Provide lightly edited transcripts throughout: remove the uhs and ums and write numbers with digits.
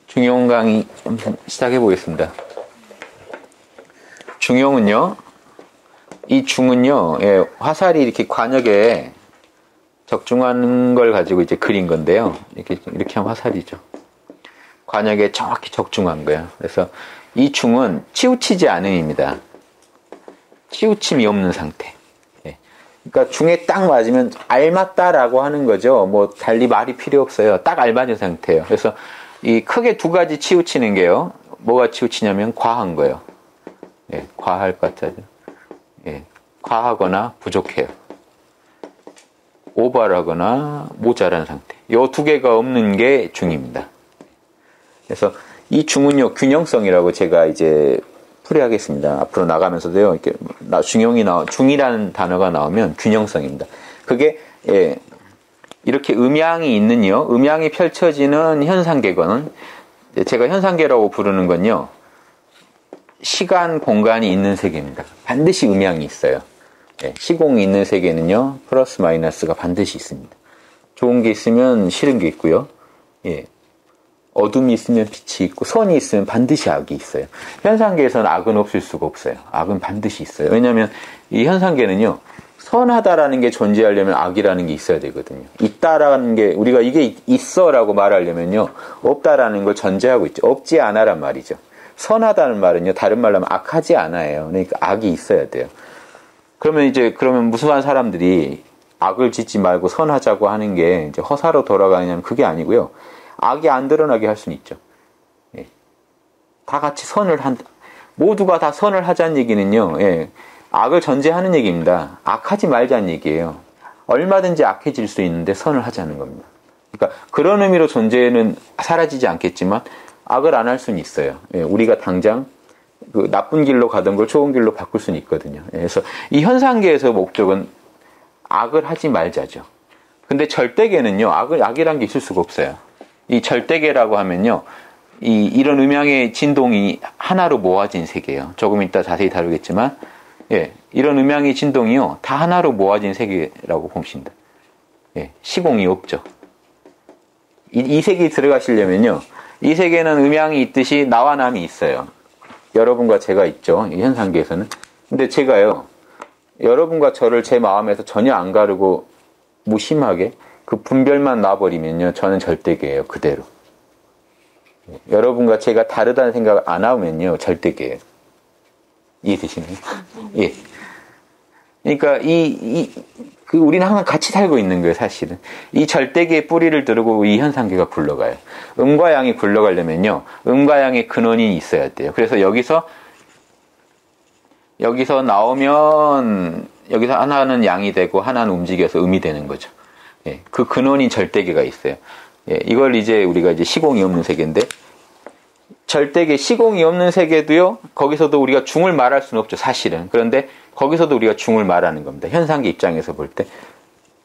중용 강의 좀 시작해 보겠습니다. 중용은요, 이 중은요, 예, 화살이 이렇게 관역에 적중하는 걸 가지고 이제 그린 건데요. 이렇게 하면 화살이죠. 관역에 정확히 적중한 거예요. 그래서 이 중은 치우치지 않음입니다. 치우침이 없는 상태. 예. 그러니까 중에 딱 맞으면 알맞다라고 하는 거죠. 뭐 달리 말이 필요 없어요. 딱 알맞은 상태예요. 그래서 이 크게 두 가지 치우치는 게요. 뭐가 치우치냐면 과한 거예요. 예, 과할 것 같아요. 예, 과하거나 부족해요. 오버하거나 모자란 상태. 요 두 개가 없는 게 중입니다. 그래서 이 중은요, 균형성이라고 제가 이제 풀이하겠습니다. 앞으로 나가면서도요, 이렇게 중이라는 단어가 나오면 균형성입니다. 그게, 예, 이렇게 음양이 있는요, 음양이 펼쳐지는 현상계거는, 제가 현상계라고 부르는 건요, 시간, 공간이 있는 세계입니다. 반드시 음양이 있어요. 예, 시공이 있는 세계는요, 플러스 마이너스가 반드시 있습니다. 좋은 게 있으면 싫은 게 있고요. 예, 어둠이 있으면 빛이 있고, 선이 있으면 반드시 악이 있어요. 현상계에서는 악은 없을 수가 없어요. 악은 반드시 있어요. 왜냐하면 이 현상계는요, 선하다라는 게 존재하려면 악이라는 게 있어야 되거든요. 있다라는 게, 우리가 이게 있어라고 말하려면요, 없다라는 걸 전제하고 있죠. 없지 않아란 말이죠. 선하다는 말은요, 다른 말로 하면 악하지 않아요. 그러니까 악이 있어야 돼요. 그러면 무수한 사람들이 악을 짓지 말고 선하자고 하는 게 이제 허사로 돌아가냐면 그게 아니고요. 악이 안 드러나게 할 수는 있죠. 예. 다 같이 모두가 다 선을 하자는 얘기는요, 예. 악을 전제하는 얘기입니다. 악하지 말자는 얘기예요. 얼마든지 악해질 수 있는데 선을 하자는 겁니다. 그러니까 그런 의미로 존재는 사라지지 않겠지만 악을 안 할 수는 있어요. 예. 우리가 당장 그 나쁜 길로 가던 걸 좋은 길로 바꿀 수는 있거든요. 그래서 이 현상계에서 목적은 악을 하지 말자죠. 근데 절대계는요, 악이란 게 있을 수가 없어요. 이 절대계라고 하면요, 이런 음양의 진동이 하나로 모아진 세계예요. 조금 이따 자세히 다루겠지만, 예, 이런 음양의 진동이요, 다 하나로 모아진 세계라고 봅시다. 예, 시공이 없죠. 이 세계에 들어가시려면요, 이 세계는 음양이 있듯이 나와 남이 있어요. 여러분과 제가 있죠. 이 현상계에서는. 근데 제가요, 여러분과 저를 제 마음에서 전혀 안 가르고 무심하게 그 분별만 놔버리면요, 저는 절대계예요. 그대로. 여러분과 제가 다르다는 생각 안 하면요, 절대계예요. 이해되시나요? 예. 그러니까 우리는 항상 같이 살고 있는 거예요, 사실은. 이 절대계의 뿌리를 두르고 이 현상계가 굴러가요. 음과 양이 굴러가려면요, 음과 양의 근원이 있어야 돼요. 그래서 여기서 나오면, 여기서 하나는 양이 되고, 하나는 움직여서 음이 되는 거죠. 예, 그 근원인 절대계가 있어요. 예, 이걸 이제 우리가 이제 시공이 없는 세계인데, 절대계, 시공이 없는 세계도요, 거기서도 우리가 중을 말할 수는 없죠, 사실은. 그런데 거기서도 우리가 중을 말하는 겁니다. 현상계 입장에서 볼 때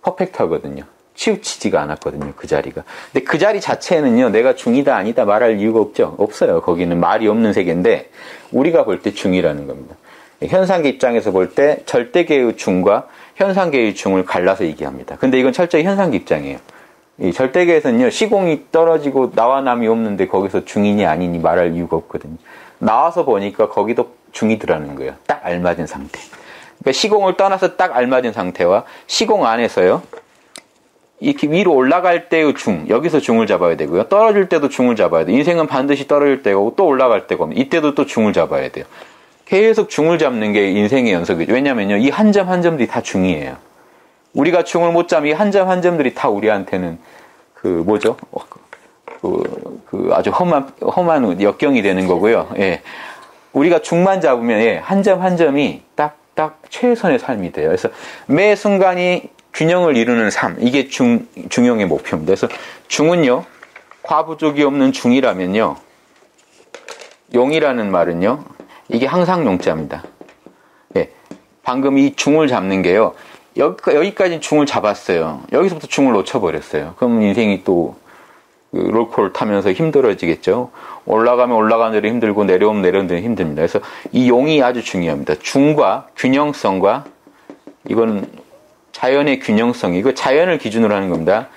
퍼펙트하거든요. 치우치지가 않았거든요, 그 자리가. 근데 그 자리 자체는요, 내가 중이다 아니다 말할 이유가 없어요. 거기는 말이 없는 세계인데 우리가 볼 때 중이라는 겁니다. 현상계 입장에서 볼 때 절대계의 중과 현상계의 중을 갈라서 얘기합니다. 근데 이건 철저히 현상계 입장이에요. 이 절대계에서는요, 시공이 떨어지고 나와 남이 없는데 거기서 중이니 아니니 말할 이유가 없거든요. 나와서 보니까 거기도 중이더라는 거예요. 딱 알맞은 상태. 그러니까 시공을 떠나서 딱 알맞은 상태와 시공 안에서요, 이렇게 위로 올라갈 때의 중, 여기서 중을 잡아야 되고요. 떨어질 때도 중을 잡아야 돼요. 인생은 반드시 떨어질 때고 또 올라갈 때고, 이때도 또 중을 잡아야 돼요. 계속 중을 잡는 게 인생의 연속이죠. 왜냐면요, 이 한 점 한 점들이 다 중이에요. 우리가 중을 못 잡으면 이 한 점 한 점들이 다 우리한테는 아주 험한 역경이 되는 거고요. 예. 우리가 중만 잡으면, 예, 한 점 한 점이 딱 최선의 삶이 돼요. 그래서 매 순간이 균형을 이루는 삶, 이게 중용의 목표입니다. 그래서 중은요, 과부족이 없는 중이라면요, 용이라는 말은요, 이게 항상 용자입니다. 예, 방금 이 중을 잡는 게요, 여기까지 중을 잡았어요. 여기서부터 중을 놓쳐버렸어요. 그럼 인생이 또 롤코를 타면서 힘들어지겠죠. 올라가면 올라가는 대로 힘들고 내려오면 내려오는 대로 힘듭니다. 그래서 이 용이 아주 중요합니다. 중과 균형성과, 이거는 자연의 균형성, 이거 자연을 기준으로 하는 겁니다.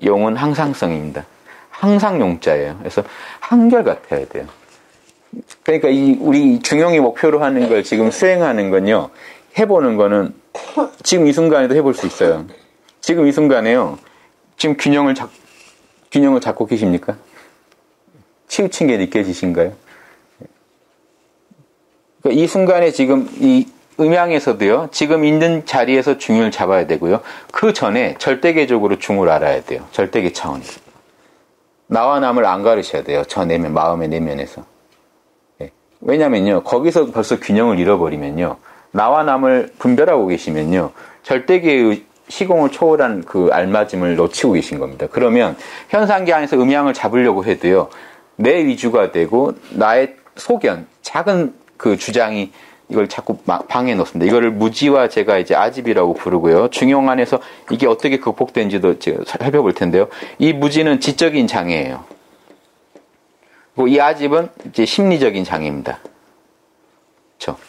용은 항상성입니다. 항상 용자예요. 그래서 한결같아야 돼요. 그러니까 우리 중용이 목표로 하는 걸 지금 수행하는 건요, 해보는 거는 지금 이 순간에도 해볼 수 있어요. 지금 이 순간에요, 지금 균형을 잡고 계십니까? 치우친 게 느껴지신가요? 그러니까 이 순간에 지금 이 음양에서도요, 지금 있는 자리에서 중을 잡아야 되고요. 그 전에 절대계적으로 중을 알아야 돼요. 절대계 차원에서. 나와 남을 안 가르쳐야 돼요. 저 내면, 마음의 내면에서. 네. 왜냐면요, 거기서 벌써 균형을 잃어버리면요, 나와 남을 분별하고 계시면요, 절대계의 시공을 초월한 그 알맞음을 놓치고 계신 겁니다. 그러면 현상계 안에서 음양을 잡으려고 해도요, 내 위주가 되고 나의 소견, 작은 그 주장이 이걸 자꾸 방해 놓습니다. 이거를 무지와 제가 이제 아집이라고 부르고요. 중용 안에서 이게 어떻게 극복되는지도 제가 살펴볼 텐데요. 이 무지는 지적인 장애예요. 그리고 이 아집은 이제 심리적인 장애입니다. 그렇죠?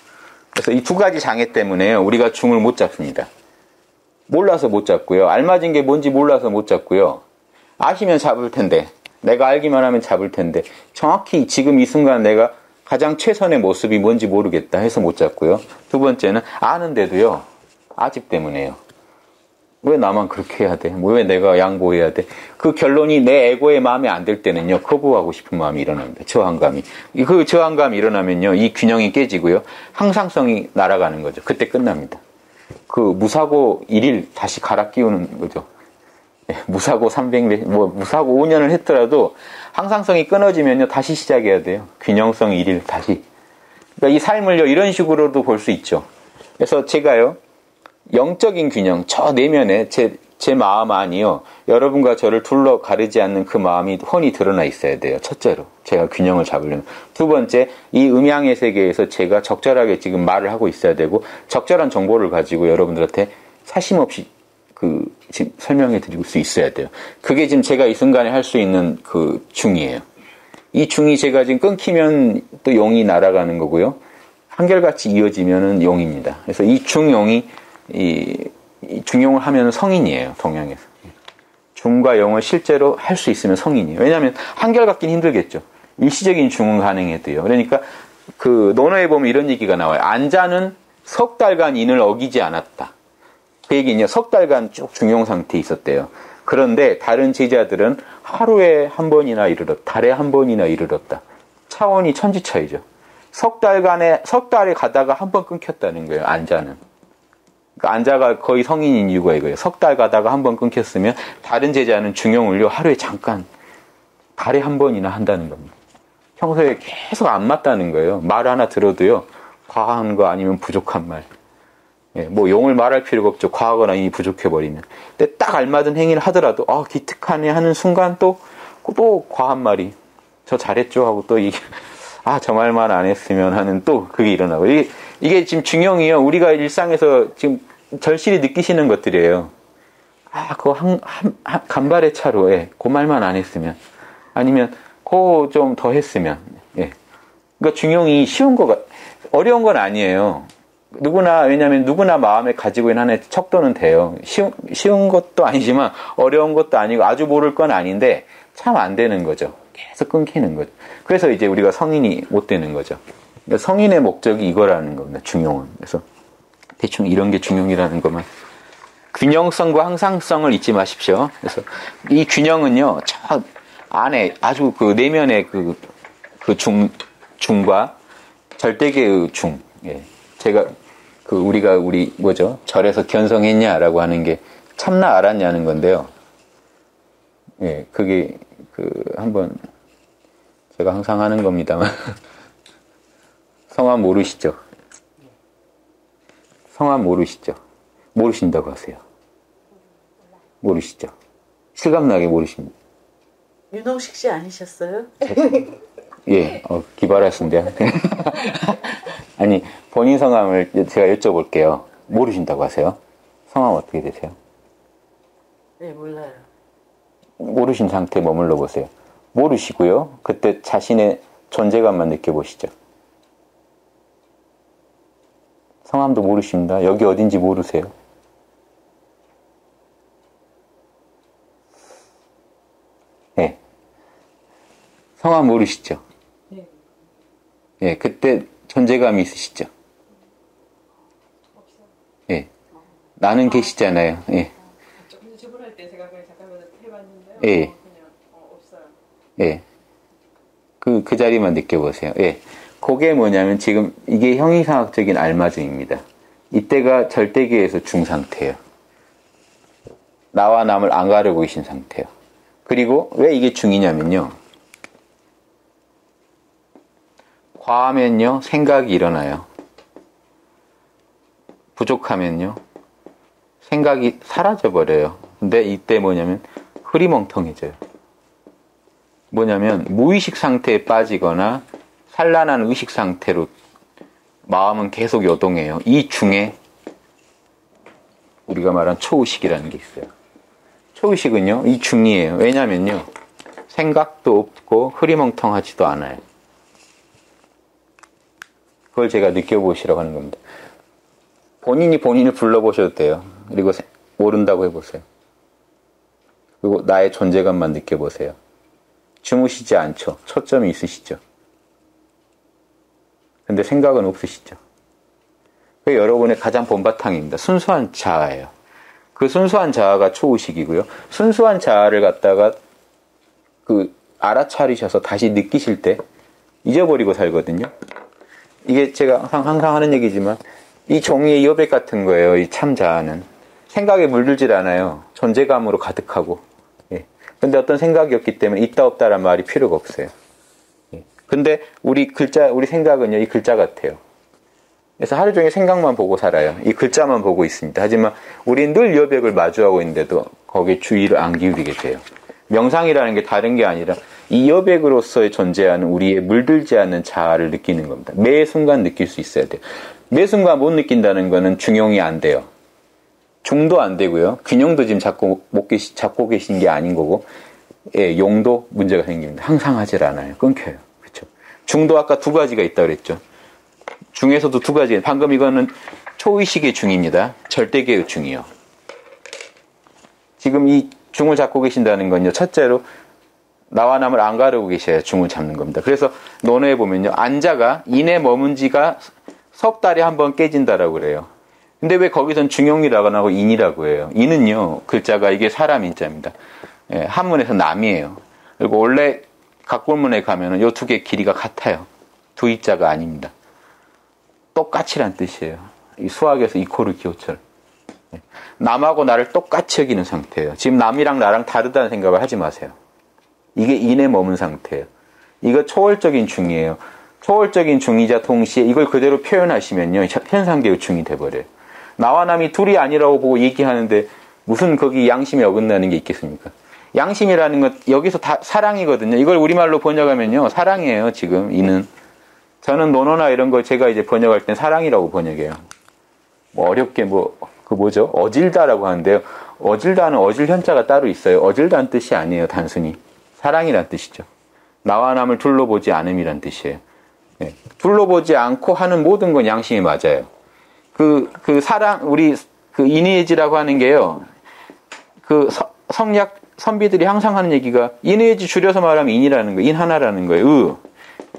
그래서 이 두 가지 장애 때문에요, 우리가 중을 못 잡습니다. 몰라서 못 잡고요. 알맞은 게 뭔지 몰라서 못 잡고요. 아시면 잡을 텐데, 내가 알기만 하면 잡을 텐데, 정확히 지금 이 순간 내가 가장 최선의 모습이 뭔지 모르겠다 해서 못 잡고요. 두 번째는 아는데도요, 아집 때문에요. 왜 나만 그렇게 해야 돼? 왜 내가 양보해야 돼? 그 결론이 내 에고의 마음에 안 들 때는요, 거부하고 싶은 마음이 일어납니다. 저항감이. 그 저항감이 일어나면요, 이 균형이 깨지고요, 항상성이 날아가는 거죠. 그때 끝납니다. 그 무사고 1일 다시 갈아 끼우는 거죠. 무사고 300년, 무사고 5년을 했더라도 항상성이 끊어지면요, 다시 시작해야 돼요. 균형성 1일 다시. 그러니까 이 삶을요, 이런 식으로도 볼 수 있죠. 그래서 제가요, 영적인 균형, 저 내면에 제 마음 안이요, 여러분과 저를 둘러 가르지 않는 그 마음이 훤히 드러나 있어야 돼요. 첫째로, 제가 균형을 잡으려면. 두 번째, 이 음양의 세계에서 제가 적절하게 지금 말을 하고 있어야 되고, 적절한 정보를 가지고 여러분들한테 사심 없이 지금 설명해 드릴 수 있어야 돼요. 그게 지금 제가 이 순간에 할 수 있는 그 중이에요. 이 중이 제가 지금 끊기면 또 용이 날아가는 거고요. 한결같이 이어지면은 용입니다. 그래서 이 중용이, 이 중용을 하면 성인이에요, 동양에서. 중과 용을 실제로 할 수 있으면 성인이에요. 왜냐하면 한결같긴 힘들겠죠. 일시적인 중은 가능해도요. 그러니까 그 논어에 보면 이런 얘기가 나와요. 안자는 석 달간 인을 어기지 않았다. 그 얘기는요, 석 달간 쭉 중용 상태에 있었대요. 그런데 다른 제자들은 하루에 한 번이나 이르렀다. 달에 한 번이나 이르렀다. 차원이 천지차이죠. 석 달에 가다가 한 번 끊겼다는 거예요, 안자는. 그러니까 안자가 거의 성인인 이유가 이거예요. 석 달 가다가 한 번 끊겼으면 다른 제자는 중용을요, 하루에 잠깐, 달에 한 번이나 한다는 겁니다. 평소에 계속 안 맞다는 거예요. 말 하나 들어도요, 과한 거 아니면 부족한 말. 뭐 용을 말할 필요가 없죠. 과하거나 이미 부족해버리면. 근데 딱 알맞은 행위를 하더라도 기특하네 하는 순간 또 과한 말이, 저 잘했죠 하고 또 이게, 저 말만 안 했으면 하는 또 그게 일어나고. 이게 지금 중용이요, 우리가 일상에서 지금 절실히 느끼시는 것들이에요. 그거 간발의 차로, 그 말만 안 했으면, 아니면 그거 좀 더 했으면. 그러니까 중용이 어려운 건 아니에요. 왜냐면 누구나 마음에 가지고 있는 하나의 척도는 돼요. 쉬운 것도 아니지만 어려운 것도 아니고 아주 모를 건 아닌데 참 안 되는 거죠. 계속 끊기는 거죠. 그래서 이제 우리가 성인이 못 되는 거죠. 그러니까 성인의 목적이 이거라는 겁니다, 중용은. 그래서 대충 이런 게 중용이라는 것만. 균형성과 항상성을 잊지 마십시오. 그래서 이 균형은요, 저 안에 아주 그 내면의 그 중과 절대계의 중. 제가 우리 절에서 견성했냐라고 하는 게 참나 알았냐는 건데요. 그게 한번 제가 항상 하는 겁니다만 성함 모르시죠? 성함 모르시죠? 모르신다고 하세요. 모르시죠? 실감나게 모르십니다. 윤홍식 씨 아니셨어요? 기발하신데요. 아니, 본인 성함을 제가 여쭤볼게요. 모르신다고 하세요? 성함 어떻게 되세요? 네, 몰라요. 모르신 상태에 머물러 보세요. 모르시고요. 그때 자신의 존재감만 느껴보시죠. 성함도 모르십니다. 여기 어딘지 모르세요. 성함 모르시죠? 네. 예, 그때 존재감이 있으시죠? 없어요. 예. 나는 계시잖아요. 예. 저번할 때 제가 잠깐만 해봤는데요. 예. 그냥 없어요. 예. 그 자리만 느껴보세요. 예. 그게 뭐냐면 지금 이게 형이상학적인 알맞음입니다. 이때가 절대계에서 중상태예요. 나와 남을 안 가르고 계신 상태예요. 그리고 왜 이게 중이냐면요. 과하면요, 생각이 일어나요. 부족하면요, 생각이 사라져버려요. 근데 이때 뭐냐면 흐리멍텅해져요. 뭐냐면 무의식 상태에 빠지거나 산란한 의식 상태로 마음은 계속 요동해요. 이 중에 우리가 말한 초의식이라는 게 있어요. 초의식은요, 이 중이에요. 왜냐면요, 생각도 없고 흐리멍텅하지도 않아요. 그걸 제가 느껴보시라고 하는 겁니다. 본인이 본인을 불러보셔도 돼요. 그리고 모른다고 해보세요. 그리고 나의 존재감만 느껴보세요. 주무시지 않죠. 초점이 있으시죠. 근데 생각은 없으시죠. 그게 여러분의 가장 본바탕입니다. 순수한 자아예요. 그 순수한 자아가 초의식이고요. 순수한 자아를 갖다가 알아차리셔서 다시 느끼실 때 잊어버리고 살거든요. 이게 제가 항상 하는 얘기지만 이 종이의 여백 같은 거예요. 이 참 자아는. 생각에 물들질 않아요. 존재감으로 가득하고. 예. 근데 어떤 생각이 없기 때문에 있다 없다란 말이 필요가 없어요. 예. 근데 우리 생각은요, 이 글자 같아요. 그래서 하루 종일 생각만 보고 살아요. 이 글자만 보고 있습니다. 하지만 우리는 늘 여백을 마주하고 있는데도 거기에 주의를 안 기울이게 돼요. 명상이라는 게 다른 게 아니라 이 여백으로서의 존재하는 우리의 물들지 않는 자아를 느끼는 겁니다. 매 순간 느낄 수 있어야 돼요. 매 순간 못 느낀다는 거는 중용이 안 돼요. 중도 안 되고요. 균형도 지금 잡고 계신 게 아닌 거고, 예, 용도 문제가 생깁니다. 항상 하질 않아요. 끊겨요. 그렇죠? 중도 아까 두 가지가 있다고 그랬죠. 중에서도 두 가지. 방금 이거는 초의식의 중입니다. 절대계의 중이요. 지금 이 중을 잡고 계신다는 건요. 첫째로 나와 남을 안 가르고 계셔야 중을 잡는 겁니다. 그래서 논어에 보면요. 안자가 인에 머문 지가 석 달에 한 번 깨진다라고 그래요. 근데 왜 거기선 중용이라고 하고 인이라고 해요? 인은요. 글자가 이게 사람 인자입니다. 예, 한문에서 남이에요. 그리고 원래 각본문에 가면은 요 두 개 길이가 같아요. 두 이자가 아닙니다. 똑같이란 뜻이에요. 이 수학에서 이코르 기호철. 남하고 나를 똑같이 여기는 상태예요. 지금 남이랑 나랑 다르다는 생각을 하지 마세요. 이게 인에 머문 상태예요. 이거 초월적인 중이에요. 초월적인 중이자 동시에 이걸 그대로 표현하시면요. 현상계의 중이 돼버려요. 나와 남이 둘이 아니라고 보고 얘기하는데 무슨 거기 양심에 어긋나는 게 있겠습니까? 양심이라는 것 여기서 다 사랑이거든요. 이걸 우리말로 번역하면요. 사랑이에요. 지금 이는. 저는 논어나 이런 걸 제가 이제 번역할 땐 사랑이라고 번역해요. 뭐 어렵게 어질다라고 하는데요. 어질다는 어질 현자가 따로 있어요. 어질다는 뜻이 아니에요. 단순히. 사랑이란 뜻이죠. 나와 남을 둘러보지 않음이란 뜻이에요. 네. 둘러보지 않고 하는 모든 건 양심이 맞아요. 우리 인의예지라고 하는 게요. 선비들이 항상 하는 얘기가 인의예지 줄여서 말하면 인이라는 거예요. 인 하나라는 거예요.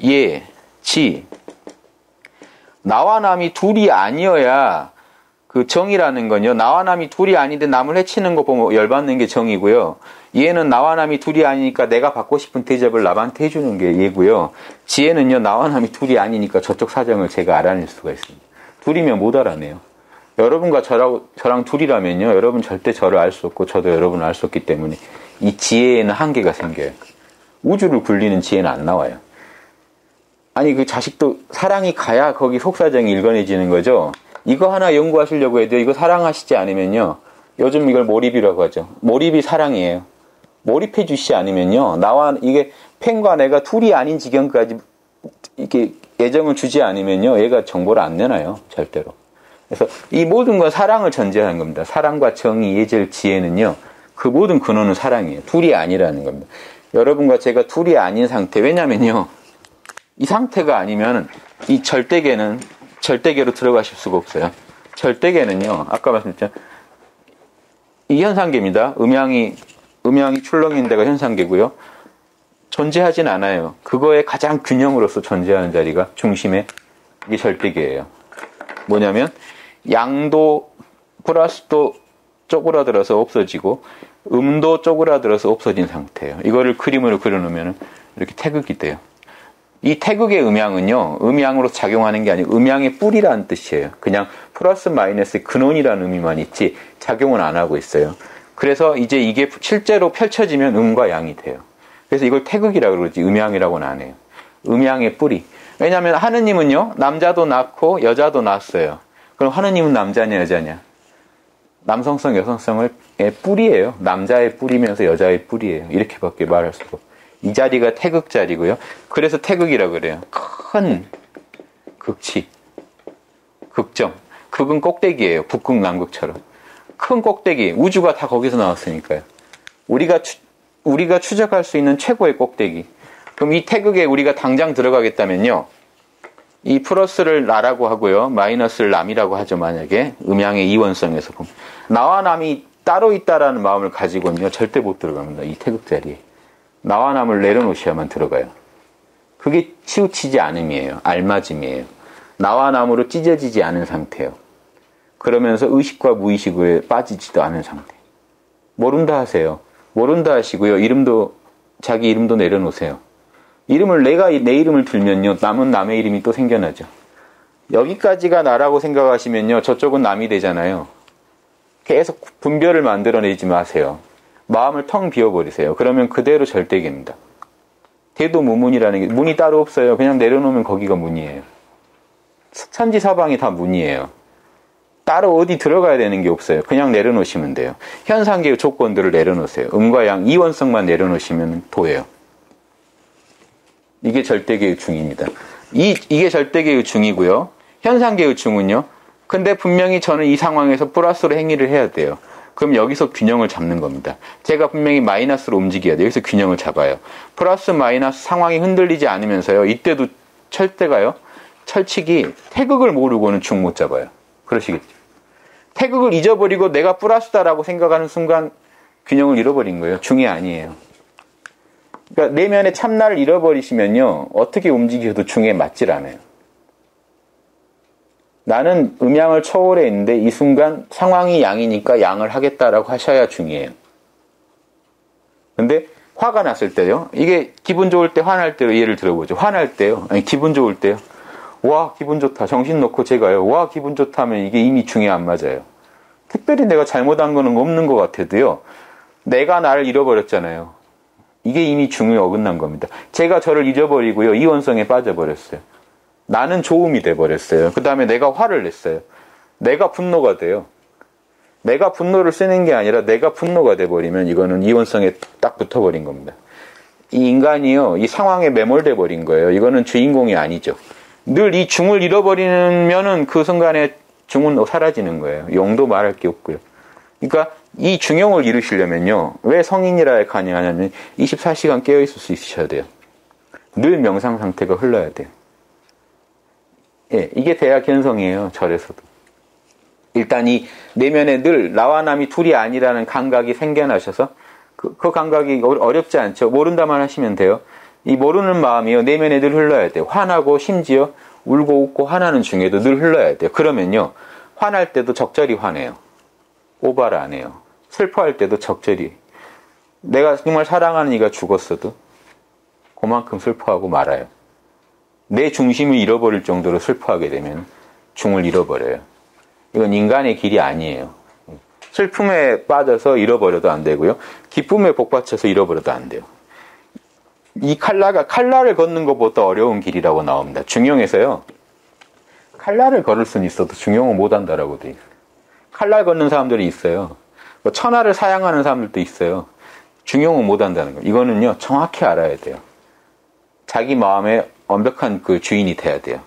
예, 지. 나와 남이 둘이 아니어야 그 정이라는 건요. 나와 남이 둘이 아닌데 남을 해치는 거 보면 열받는 게 정이고요. 얘는 나와 남이 둘이 아니니까 내가 받고 싶은 대접을 남한테 해주는 게 얘고요. 지혜는요. 나와 남이 둘이 아니니까 저쪽 사정을 제가 알아낼 수가 있습니다. 둘이면 못 알아내요. 여러분과 저랑 둘이라면요. 여러분 절대 저를 알 수 없고 저도 여러분을 알 수 없기 때문에 이 지혜에는 한계가 생겨요. 우주를 굴리는 지혜는 안 나와요. 아니 그 자식도 사랑이 가야 거기 속사정이 일관해지는 거죠. 이거 하나 연구하시려고 해도 이거 사랑하시지 않으면요. 요즘 이걸 몰입이라고 하죠. 몰입이 사랑이에요. 몰입해 주시지 않으면요. 이게 팬과 내가 둘이 아닌 지경까지 이렇게 애정을 주지 않으면요. 얘가 정보를 안 내놔요. 절대로. 그래서 이 모든 건 사랑을 전제하는 겁니다. 사랑과 정의, 예절, 지혜는요. 그 모든 근원은 사랑이에요. 둘이 아니라는 겁니다. 여러분과 제가 둘이 아닌 상태. 왜냐면요. 이 상태가 아니면 이 절대계로 들어가실 수가 없어요. 절대계는요. 아까 말씀드렸죠. 이 현상계입니다. 음양이 출렁인 데가 현상계고요. 존재하진 않아요. 그거의 가장 균형으로서 존재하는 자리가 중심의 이게 절대계예요. 뭐냐면 양도 플러스도 쪼그라들어서 없어지고 음도 쪼그라들어서 없어진 상태예요. 이거를 그림으로 그려놓으면 이렇게 태극이 돼요. 이 태극의 음양은요, 음양으로 작용하는 게 아니고 음양의 뿌리라는 뜻이에요. 그냥 플러스 마이너스의 근원이라는 의미만 있지 작용은 안 하고 있어요. 그래서 이제 이게 실제로 펼쳐지면 음과 양이 돼요. 그래서 이걸 태극이라고 그러지 음양이라고는 안 해요. 음양의 뿌리. 왜냐하면 하느님은요, 남자도 낳고 여자도 낳았어요. 그럼 하느님은 남자냐 여자냐? 남성성 여성성의 뿌리예요. 남자의 뿌리면서 여자의 뿌리예요. 이렇게밖에 말할 수가 없어요. 이 자리가 태극 자리고요. 그래서 태극이라고 그래요. 큰 극치, 극정. 극은 꼭대기예요. 북극 남극처럼. 큰 꼭대기. 우주가 다 거기서 나왔으니까요. 우리가 추적할 수 있는 최고의 꼭대기. 그럼 이 태극에 우리가 당장 들어가겠다면요. 이 플러스를 나라고 하고요. 마이너스를 남이라고 하죠. 만약에 음양의 이원성에서 보면. 나와 남이 따로 있다라는 마음을 가지고는요. 절대 못 들어갑니다. 이 태극 자리에. 나와 남을 내려놓으셔야만 들어가요. 그게 치우치지 않음이에요. 알맞음이에요. 나와 남으로 찢어지지 않은 상태예요. 그러면서 의식과 무의식에 빠지지도 않은 상태. 모른다 하세요. 모른다 하시고요. 자기 이름도 내려놓으세요. 내가 내 이름을 들면요. 남은 남의 이름이 또 생겨나죠. 여기까지가 나라고 생각하시면요. 저쪽은 남이 되잖아요. 계속 분별을 만들어내지 마세요. 마음을 텅 비워버리세요. 그러면 그대로 절대계입니다. 대도무문이라는 게 문이 따로 없어요. 그냥 내려놓으면 거기가 문이에요. 천지사방이 다 문이에요. 따로 어디 들어가야 되는 게 없어요. 그냥 내려놓으시면 돼요. 현상계의 조건들을 내려놓으세요. 음과 양, 이원성만 내려놓으시면 도예요. 이게 절대계의 중입니다. 이게 절대계의 중이고요. 현상계의 중은요. 근데 분명히 저는 이 상황에서 플러스로 행위를 해야 돼요. 그럼 여기서 균형을 잡는 겁니다. 제가 분명히 마이너스로 움직여야 돼요. 여기서 균형을 잡아요. 플러스 마이너스 상황이 흔들리지 않으면서요. 이때도 철칙이 태극을 모르고는 중 못 잡아요. 그러시겠죠. 태극을 잊어버리고 내가 플러스다라고 생각하는 순간 균형을 잃어버린 거예요. 중이 아니에요. 그러니까 내면의 참나를 잃어버리시면요. 어떻게 움직여도 중에 맞질 않아요. 나는 음양을 초월해 있는데 이 순간 상황이 양이니까 양을 하겠다라고 하셔야 중이에요. 근데 화가 났을 때요. 이게 기분 좋을 때 화날 때로 예를 들어보죠. 화날 때요. 아니 기분 좋을 때요. 와 기분 좋다. 정신 놓고 제가요. 와 기분 좋다 하면 이게 이미 중에 안 맞아요. 특별히 내가 잘못한 거는 없는 것 같아도요. 내가 나를 잃어버렸잖아요. 이게 이미 중에 어긋난 겁니다. 제가 저를 잊어버리고요. 이원성에 빠져버렸어요. 나는 조음이 돼버렸어요. 그 다음에 내가 화를 냈어요. 내가 분노가 돼요. 내가 분노를 쓰는 게 아니라 내가 분노가 돼버리면 이거는 이원성에 딱 붙어버린 겁니다. 이 인간이요. 이 상황에 매몰돼 버린 거예요. 이거는 주인공이 아니죠. 늘 이 중을 잃어버리면은 그 순간에 중은 사라지는 거예요. 용도 말할 게 없고요. 그러니까 이 중용을 이루시려면요. 왜 성인이라 가능하냐면 24시간 깨어있을 수 있으셔야 돼요. 늘 명상 상태가 흘러야 돼요. 예, 이게 대야 견성이에요. 절에서도. 일단 이 내면에 늘 나와 남이 둘이 아니라는 감각이 생겨나셔서 그 감각이 어렵지 않죠. 모른다만 하시면 돼요. 이 모르는 마음이요. 내면에 늘 흘러야 돼요. 화나고 심지어 울고 웃고 화나는 중에도 늘 흘러야 돼요. 그러면요. 화날 때도 적절히 화내요. 오바를 안 해요. 슬퍼할 때도 적절히. 내가 정말 사랑하는 이가 죽었어도 그만큼 슬퍼하고 말아요. 내 중심을 잃어버릴 정도로 슬퍼하게 되면 중을 잃어버려요. 이건 인간의 길이 아니에요. 슬픔에 빠져서 잃어버려도 안 되고요. 기쁨에 복받쳐서 잃어버려도 안 돼요. 이 칼날을 걷는 것보다 어려운 길이라고 나옵니다. 중용에서요. 칼날을 걸을 수는 있어도 중용은 못한다라고 돼 있어요. 칼날 걷는 사람들이 있어요. 천하를 사양하는 사람들도 있어요. 중용은 못한다는 거예요. 이거는요. 정확히 알아야 돼요. 자기 마음에 완벽한 그 주인이 돼야 돼요.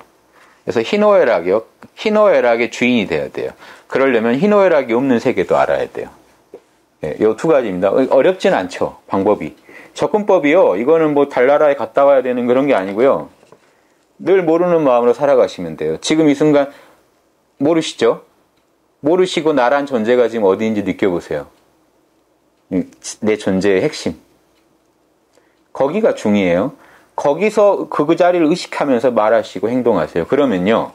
그래서 희노애락의 주인이 돼야 돼요. 그러려면 희노애락이 없는 세계도 알아야 돼요. 네, 이 두 가지입니다. 어렵진 않죠. 방법이. 접근법이요. 이거는 뭐 달나라에 갔다 와야 되는 그런 게 아니고요. 늘 모르는 마음으로 살아가시면 돼요. 지금 이 순간 모르시죠? 모르시고 나란 존재가 지금 어디인지 느껴보세요. 내 존재의 핵심. 거기가 중이에요. 거기서 그 자리를 의식하면서 말하시고 행동하세요. 그러면요.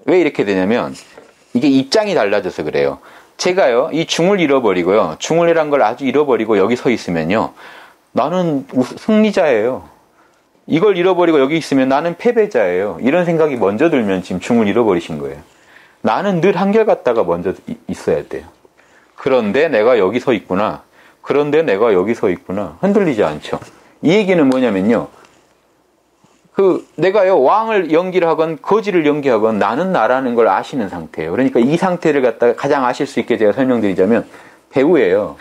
왜 이렇게 되냐면 이게 입장이 달라져서 그래요. 제가요. 이 중을 잃어버리고요. 중을이란 걸 아주 잃어버리고 여기 서 있으면요. 나는 승리자예요. 이걸 잃어버리고 여기 있으면 나는 패배자예요. 이런 생각이 먼저 들면 지금 중을 잃어버리신 거예요. 나는 늘 한결같다가 먼저 있어야 돼요. 그런데 내가 여기 서 있구나. 그런데 내가 여기 서 있구나. 흔들리지 않죠. 이 얘기는 뭐냐면요. 내가요, 왕을 연기하건 거지를 연기하건 나는 나라는 걸 아시는 상태예요. 그러니까 이 상태를 갖다가 가장 아실 수 있게 제가 설명드리자면 배우예요.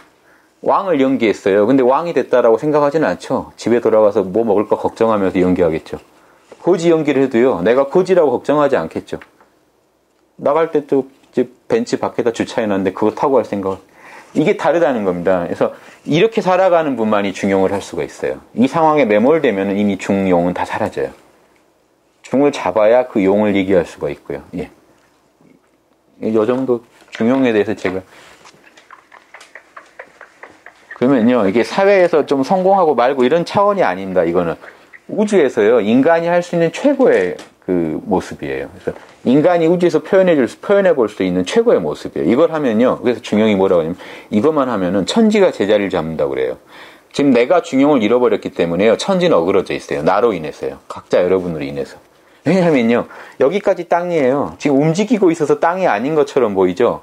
왕을 연기했어요. 근데 왕이 됐다라고 생각하지는 않죠. 집에 돌아가서 뭐 먹을까 걱정하면서 연기하겠죠. 거지 연기를 해도요, 내가 거지라고 걱정하지 않겠죠. 나갈 때 또 벤치 밖에다 주차해놨는데 그거 타고 갈 생각. 이게 다르다는 겁니다. 그래서 이렇게 살아가는 분만이 중용을 할 수가 있어요. 이 상황에 매몰되면 이미 중용은 다 사라져요. 중을 잡아야 그 용을 얘기할 수가 있고요. 예. 이 정도 중용에 대해서 제가. 그러면요, 이게 사회에서 좀 성공하고 말고 이런 차원이 아닙니다. 이거는 우주에서요, 인간이 할 수 있는 최고의 그 모습이에요. 그래서 인간이 우주에서 표현해 볼 수 있는 최고의 모습이에요. 이걸 하면요, 그래서 중용이 뭐라고 하냐면, 이것만 하면은 천지가 제자리를 잡는다고 그래요. 지금 내가 중용을 잃어버렸기 때문에요, 천지는 어그러져 있어요. 나로 인해서요. 각자 여러분으로 인해서. 왜냐면요, 여기까지 땅이에요. 지금 움직이고 있어서 땅이 아닌 것처럼 보이죠?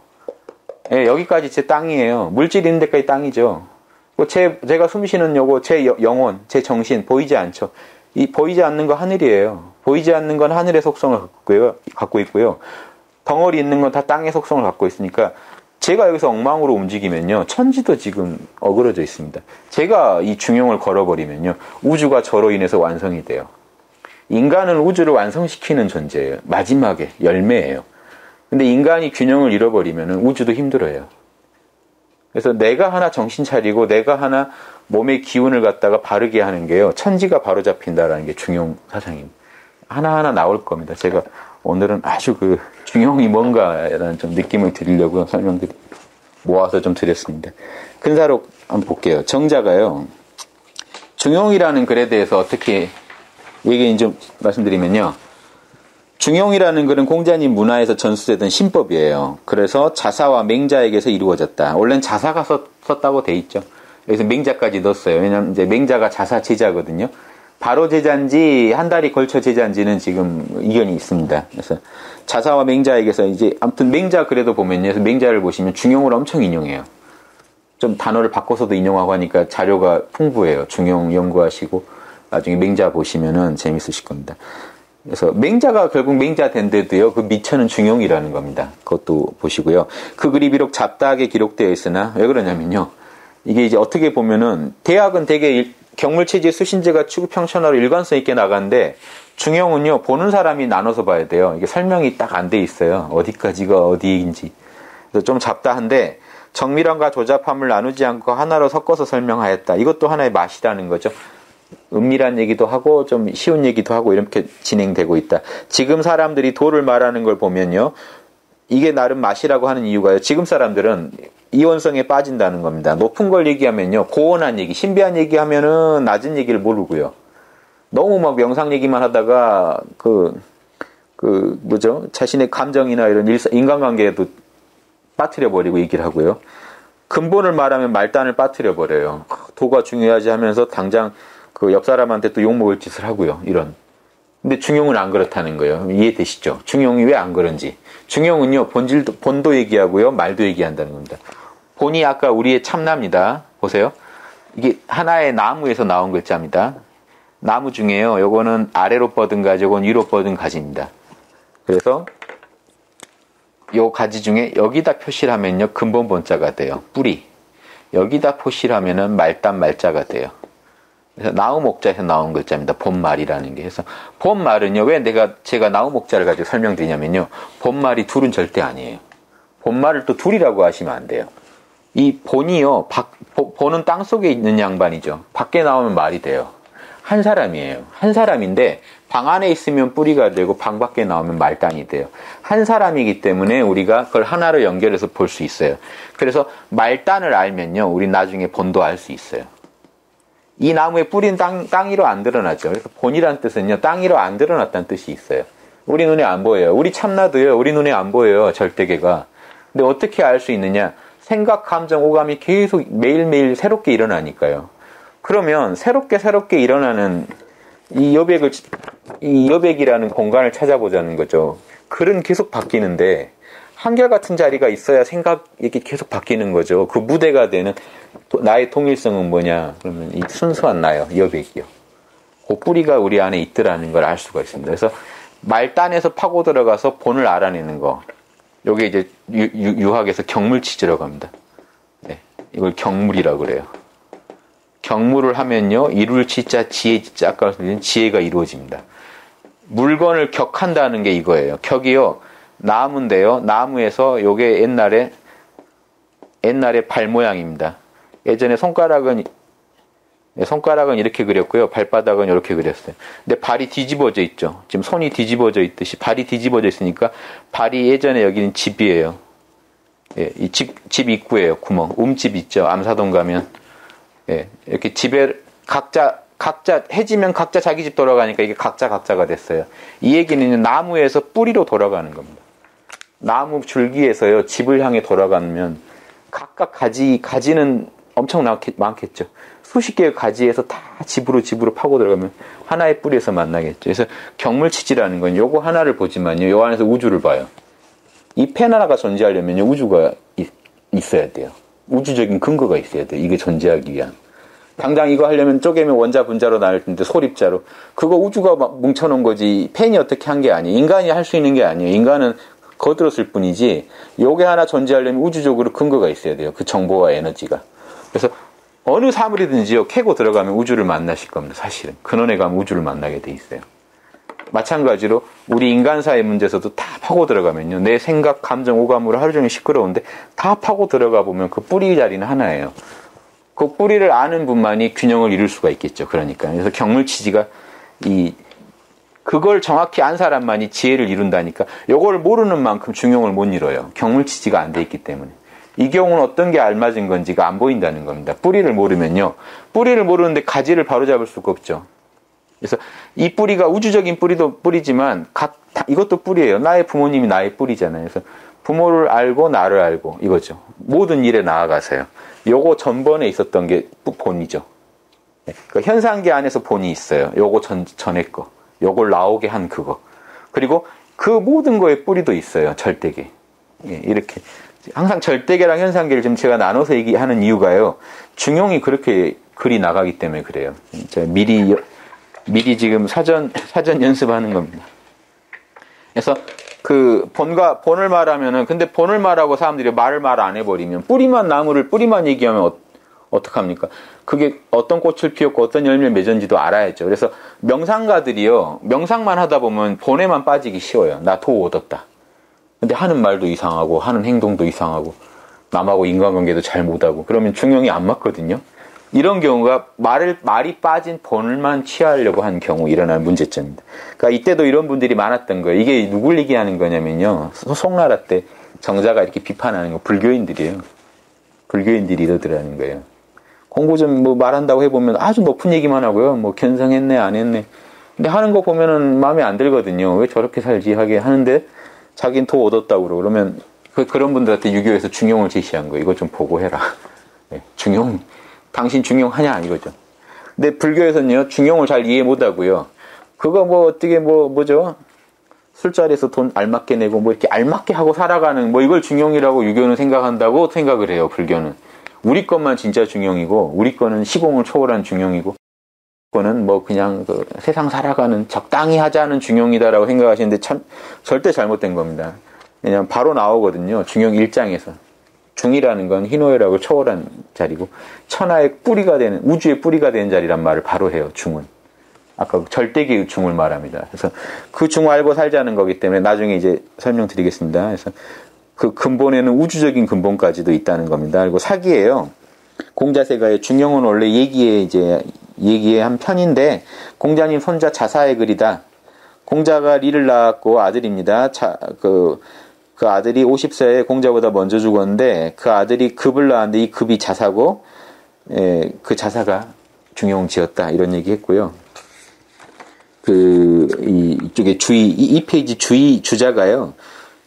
예, 여기까지 제 땅이에요. 물질 있는 데까지 땅이죠. 제가 숨 쉬는 요거, 제 영혼, 제 정신, 보이지 않죠? 이 보이지 않는 거 하늘이에요. 보이지 않는 건 하늘의 속성을 갖고 있고요. 덩어리 있는 건 다 땅의 속성을 갖고 있으니까, 제가 여기서 엉망으로 움직이면요, 천지도 지금 어그러져 있습니다. 제가 이 중용을 걸어버리면요, 우주가 저로 인해서 완성이 돼요. 인간은 우주를 완성시키는 존재예요. 마지막에 열매예요. 근데 인간이 균형을 잃어버리면 우주도 힘들어요. 그래서 내가 하나 정신 차리고 내가 하나 몸의 기운을 갖다가 바르게 하는 게요, 천지가 바로 잡힌다라는 게 중용 사상입니다. 하나하나 나올 겁니다. 제가 오늘은 아주 중용이 뭔가라는 좀 느낌을 드리려고 모아서 좀 드렸습니다. 근사록 한번 볼게요. 정자가요, 중용이라는 글에 대해서 어떻게 얘기 좀 말씀드리면요, 중용이라는 글은 공자님 문화에서 전수되던 신법이에요. 그래서 자사와 맹자에게서 이루어졌다. 원래는 자사가 썼다고 돼 있죠. 여기서 맹자까지 넣었어요. 왜냐하면 이제 맹자가 자사 제자거든요. 바로 제자인지 한 달이 걸쳐 제자인지는 지금 이견이 있습니다. 그래서 자사와 맹자에게서 이제 아무튼 맹자 글에도 보면요, 맹자를 보시면 중용을 엄청 인용해요. 좀 단어를 바꿔서도 인용하고 하니까 자료가 풍부해요. 중용 연구하시고 나중에 맹자 보시면은 재밌으실 겁니다. 그래서 맹자가 결국 맹자 된 데도요, 그 미천은 중용이라는 겁니다. 그것도 보시고요. 그 글이 비록 잡다하게 기록되어 있으나 왜 그러냐면요, 이게 이제 어떻게 보면은 대학은 되게 경물체제 수신제가 추구평천화로 일관성 있게 나가는데, 중용은요, 보는 사람이 나눠서 봐야 돼요. 이게 설명이 딱 안 돼 있어요. 어디까지가 어디인지. 그래서 좀 잡다한데, 정밀함과 조잡함을 나누지 않고 하나로 섞어서 설명하였다. 이것도 하나의 맛이라는 거죠. 은밀한 얘기도 하고 좀 쉬운 얘기도 하고 이렇게 진행되고 있다. 지금 사람들이 도를 말하는 걸 보면요, 이게 나름 맛이라고 하는 이유가요, 지금 사람들은 이원성에 빠진다는 겁니다. 높은 걸 얘기하면요, 고원한 얘기, 신비한 얘기하면은 낮은 얘기를 모르고요. 너무 막 명상 얘기만 하다가 자신의 감정이나 이런 인간관계에도 빠뜨려 버리고 얘기를 하고요. 근본을 말하면 말단을 빠뜨려 버려요. 도가 중요하지 하면서 당장 옆 사람한테 또 욕먹을 짓을 하고요. 이런. 근데 중용은 안 그렇다는 거예요. 이해되시죠? 중용이 왜 안 그런지. 중용은요, 본도 얘기하고요, 말도 얘기한다는 겁니다. 본이 아까 우리의 참나입니다. 보세요. 이게 하나의 나무에서 나온 글자입니다. 나무 중에요, 요거는 아래로 뻗은 가지, 요건 위로 뻗은 가지입니다. 그래서 요 가지 중에 여기다 표시를 하면요, 근본 본자가 돼요. 뿌리. 여기다 표시를 하면은 말단 말자가 돼요. 그래서 나우목자에서 나온 글자입니다. 본말이라는 게. 그래서 본말은요, 왜 제가 나우목자를 가지고 설명드리냐면요, 본말이 둘은 절대 아니에요. 본말을 또 둘이라고 하시면 안 돼요. 이 본이요, 본은 땅속에 있는 양반이죠. 밖에 나오면 말이 돼요. 한 사람이에요. 한 사람인데 방 안에 있으면 뿌리가 되고 방 밖에 나오면 말단이 돼요. 한 사람이기 때문에 우리가 그걸 하나로 연결해서 볼 수 있어요. 그래서 말단을 알면요, 우리 나중에 본도 알 수 있어요. 이 나무의 뿌리는 땅 위로 안 드러나죠. 그래서 본이란 뜻은요, 땅 위로 안 드러났다는 뜻이 있어요. 우리 눈에 안 보여요. 우리 참나도요, 우리 눈에 안 보여요. 절대계가. 근데 어떻게 알 수 있느냐? 생각, 감정, 오감이 계속 매일매일 새롭게 일어나니까요. 그러면 새롭게 일어나는 이 여백이라는 공간을 찾아보자는 거죠. 글은 계속 바뀌는데 한결같은 자리가 있어야 생각이 계속 바뀌는 거죠. 그 무대가 되는 나의 통일성은 뭐냐? 그러면 이 순수한 나요, 여백이요. 그 뿌리가 우리 안에 있더라는 걸 알 수가 있습니다. 그래서 말단에서 파고 들어가서 본을 알아내는 거. 요게 이제 유학에서 경물치즈라고 합니다. 네, 이걸 경물이라고 그래요. 경물을 하면요, 이룰 치자, 지혜 치자, 아까 말씀드린 지혜가 이루어집니다. 물건을 격한다는 게 이거예요. 격이요, 나무인데요. 나무에서 요게 옛날에 발 모양입니다. 예전에 손가락은 이렇게 그렸고요. 발바닥은 이렇게 그렸어요. 근데 발이 뒤집어져 있죠. 지금 손이 뒤집어져 있듯이 발이 뒤집어져 있으니까 발이 예전에 여기는 집이에요. 예, 이 집 입구예요. 구멍. 움집 있죠. 암사동 가면. 예, 이렇게 집에 각자 해지면 각자 자기 집 돌아가니까 이게 각자가 됐어요. 이 얘기는 나무에서 뿌리로 돌아가는 겁니다. 나무 줄기에서요, 집을 향해 돌아가면 각각 가지는 엄청 많겠죠. 수십 개의 가지에서 다 집으로 파고 들어가면 하나의 뿌리에서 만나겠죠. 그래서 경물치지라는 건 요거 하나를 보지만요, 요 안에서 우주를 봐요. 이 펜 하나가 존재하려면 우주가 있어야 돼요. 우주적인 근거가 있어야 돼요. 이게 존재하기 위한. 당장 이거 하려면 쪼개면 원자, 분자로 나눌 텐데 소립자로. 그거 우주가 막 뭉쳐놓은 거지 펜이 어떻게 한 게 아니에요. 인간이 할 수 있는 게 아니에요. 인간은 거들었을 뿐이지 요게 하나 존재하려면 우주적으로 근거가 있어야 돼요. 그 정보와 에너지가. 그래서 어느 사물이든지요, 캐고 들어가면 우주를 만나실 겁니다. 사실은. 근원에 가면 우주를 만나게 돼 있어요. 마찬가지로 우리 인간사의 문제에서도 다 파고 들어가면요, 내 생각, 감정, 오감으로 하루 종일 시끄러운데 다 파고 들어가 보면 그 뿌리 자리는 하나예요. 그 뿌리를 아는 분만이 균형을 이룰 수가 있겠죠. 그러니까. 그래서 경물치지가 그걸 정확히 안 사람만이 지혜를 이룬다니까. 요걸 모르는 만큼 중용을 못 이뤄요. 경물치지가 안 돼 있기 때문에. 이 경우는 어떤 게 알맞은 건지가 안 보인다는 겁니다. 뿌리를 모르면요, 뿌리를 모르는데 가지를 바로잡을 수가 없죠. 그래서 이 뿌리가 우주적인 뿌리도 뿌리지만 이것도 뿌리예요. 나의 부모님이 나의 뿌리잖아요. 그래서 부모를 알고 나를 알고 이거죠. 모든 일에 나아가서요. 요거 전번에 있었던 게 본이죠. 그러니까 현상계 안에서 본이 있어요. 요거 전에 거. 요걸 나오게 한 그거. 그리고 그 모든 거에 뿌리도 있어요. 절대계. 이렇게. 항상 절대계랑 현상계를 지금 제가 나눠서 얘기하는 이유가요, 중용이 그렇게 글이 나가기 때문에 그래요. 제가 미리 지금 사전 연습하는 겁니다. 그래서 그 본을 말하면은, 근데 본을 말하고 사람들이 말을 말 안 해버리면 뿌리만 얘기하면 어떡합니까? 그게 어떤 꽃을 피웠고 어떤 열매를 맺은지도 알아야죠. 그래서 명상가들이요, 명상만 하다 보면 본에만 빠지기 쉬워요. 나 도 얻었다. 근데 하는 말도 이상하고 하는 행동도 이상하고 남하고 인간관계도 잘 못하고 그러면 중용이 안 맞거든요. 이런 경우가 말이 빠진 본을만 취하려고 한 경우 일어나는 문제점입니다. 그러니까 이때도 이런 분들이 많았던 거예요. 이게 누굴 얘기하는 거냐면요, 송나라 때 정자가 이렇게 비판하는 거 불교인들이에요. 불교인들이 이러더라는 거예요. 공부 좀 뭐 말한다고 해보면 아주 높은 얘기만 하고요, 뭐 견성했네 안 했네. 근데 하는 거 보면은 마음에 안 들거든요. 왜 저렇게 살지 하게 하는데 자긴 도 얻었다고 그러면 그런 분들한테 유교에서 중용을 제시한 거예요. 이거 좀 보고 해라. 네, 중용, 당신 중용하냐 이거죠. 근데 불교에서는요, 중용을 잘 이해 못하고요, 그거 뭐 어떻게 뭐죠, 술자리에서 돈 알맞게 내고 뭐 이렇게 알맞게 하고 살아가는 뭐 이걸 중용이라고 유교는 생각한다고 생각을 해요. 불교는 우리 것만 진짜 중용이고, 우리 거는 시공을 초월한 중용이고, 거는 뭐 그냥 그 세상 살아가는 적당히 하자는 중용이다라고 생각하시는데 참 절대 잘못된 겁니다. 왜냐하면 바로 나오거든요. 중용 1장에서 중이라는 건 희노애락을 초월한 자리고 천하의 뿌리가 되는, 우주의 뿌리가 되는 자리란 말을 바로 해요. 중은 아까 절대계의 중을 말합니다. 그래서 그 중 알고 살자는 거기 때문에 나중에 이제 설명드리겠습니다. 그래서 그 근본에는 우주적인 근본까지도 있다는 겁니다. 그리고 사기예요. 공자세가의 중용은 원래 얘기의 한 편인데, 공자님 손자 자사의 글이다. 공자가 리를 낳았고 아들입니다. 그 아들이 50세에 공자보다 먼저 죽었는데, 그 아들이 급을 낳았는데 이 급이 자사고, 그 자사가 중용 지었다 이런 얘기 했고요. 이쪽에 이 페이지 주자가요.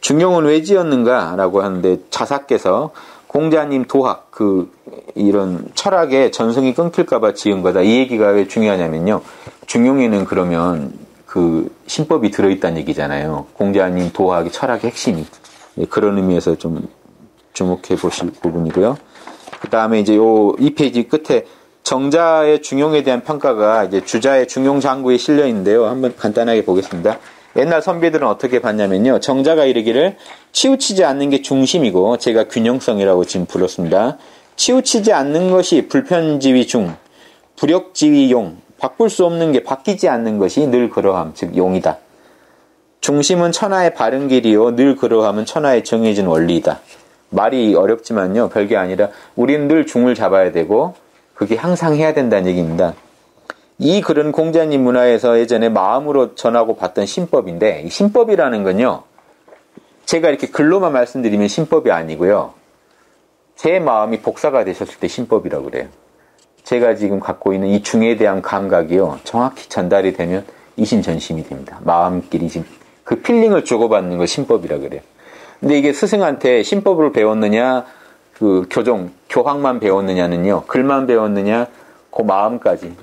중용은 왜 지었는가라고 하는데 자사께서 공자님 도학 이런 철학의 전승이 끊길까봐 지은 거다. 이 얘기가 왜 중요하냐면요. 중용에는 그러면 신법이 들어있다는 얘기잖아요. 공자님 도학의 철학의 핵심이. 그런 의미에서 좀 주목해 보실 부분이고요. 그 다음에 이제 이 페이지 끝에 정자의 중용에 대한 평가가 이제 주자의 중용장구에 실려 있는데요. 한번 간단하게 보겠습니다. 옛날 선비들은 어떻게 봤냐면요. 정자가 이르기를 치우치지 않는 게 중심이고 제가 균형성이라고 지금 불렀습니다. 치우치지 않는 것이 불편지위 중, 불역지위 용, 바꿀 수 없는 게 바뀌지 않는 것이 늘 그러함, 즉 용이다. 중심은 천하의 바른 길이요. 늘 그러함은 천하의 정해진 원리이다. 말이 어렵지만요. 별게 아니라 우리는 늘 중을 잡아야 되고 그게 항상 해야 된다는 얘기입니다. 이 글은 공자님 문화에서 예전에 마음으로 전하고 봤던 신법인데 이 신법이라는 건요. 제가 이렇게 글로만 말씀드리면 신법이 아니고요. 제 마음이 복사가 되셨을 때 신법이라고 그래요. 제가 지금 갖고 있는 이 중에 대한 감각이요. 정확히 전달이 되면 이신전심이 됩니다. 마음끼리 지금 그 필링을 주고받는 거 신법이라고 그래요. 근데 이게 스승한테 신법을 배웠느냐, 교학만 배웠느냐는요, 글만 배웠느냐, 그 마음까지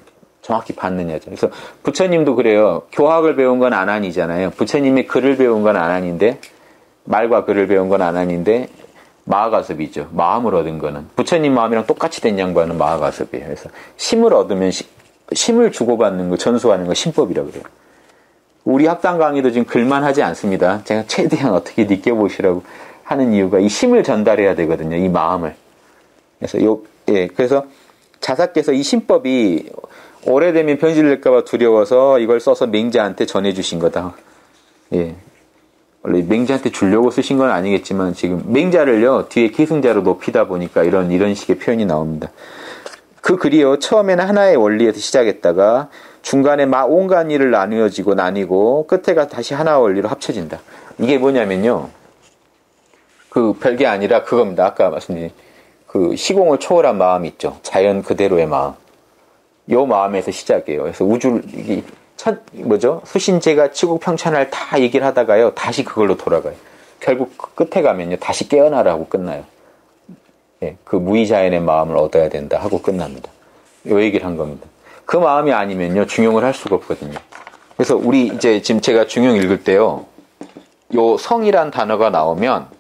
정확히 받느냐죠. 그래서 부처님도 그래요. 교학을 배운 건 아난이잖아요. 부처님이 글을 배운 건 아난인데, 말과 글을 배운 건 아난인데, 마하가섭이죠. 마음을 얻은 거는. 부처님 마음이랑 똑같이 된 양반은 마하가섭이에요. 그래서 심을 얻으면, 심을 주고받는 거, 전수하는 거 신법이라고 그래요. 우리 학당 강의도 지금 글만 하지 않습니다. 제가 최대한 어떻게 느껴보시라고 하는 이유가 이 심을 전달해야 되거든요. 이 마음을. 그래서 자사께서 이 신법이 오래되면 변질될까봐 두려워서 이걸 써서 맹자한테 전해주신 거다. 예. 원래 맹자한테 주려고 쓰신 건 아니겠지만 지금 맹자를요 뒤에 기승자로 높이다 보니까 이런 식의 표현이 나옵니다. 그 글이요 처음에는 하나의 원리에서 시작했다가 중간에 온갖 일을 나뉘고 끝에가 다시 하나의 원리로 합쳐진다. 이게 뭐냐면요. 별게 아니라 그겁니다. 아까 말씀드린 시공을 초월한 마음이 있죠. 자연 그대로의 마음. 요 마음에서 시작이에요. 그래서 수신제가 치국평천할 다 얘기를 하다가요. 다시 그걸로 돌아가요. 결국 끝에 가면요. 다시 깨어나라고 끝나요. 예, 무의자연의 마음을 얻어야 된다 하고 끝납니다. 요 얘기를 한 겁니다. 그 마음이 아니면요. 중용을 할 수가 없거든요. 그래서 우리 지금 제가 중용 읽을 때요. 요 성이란 단어가 나오면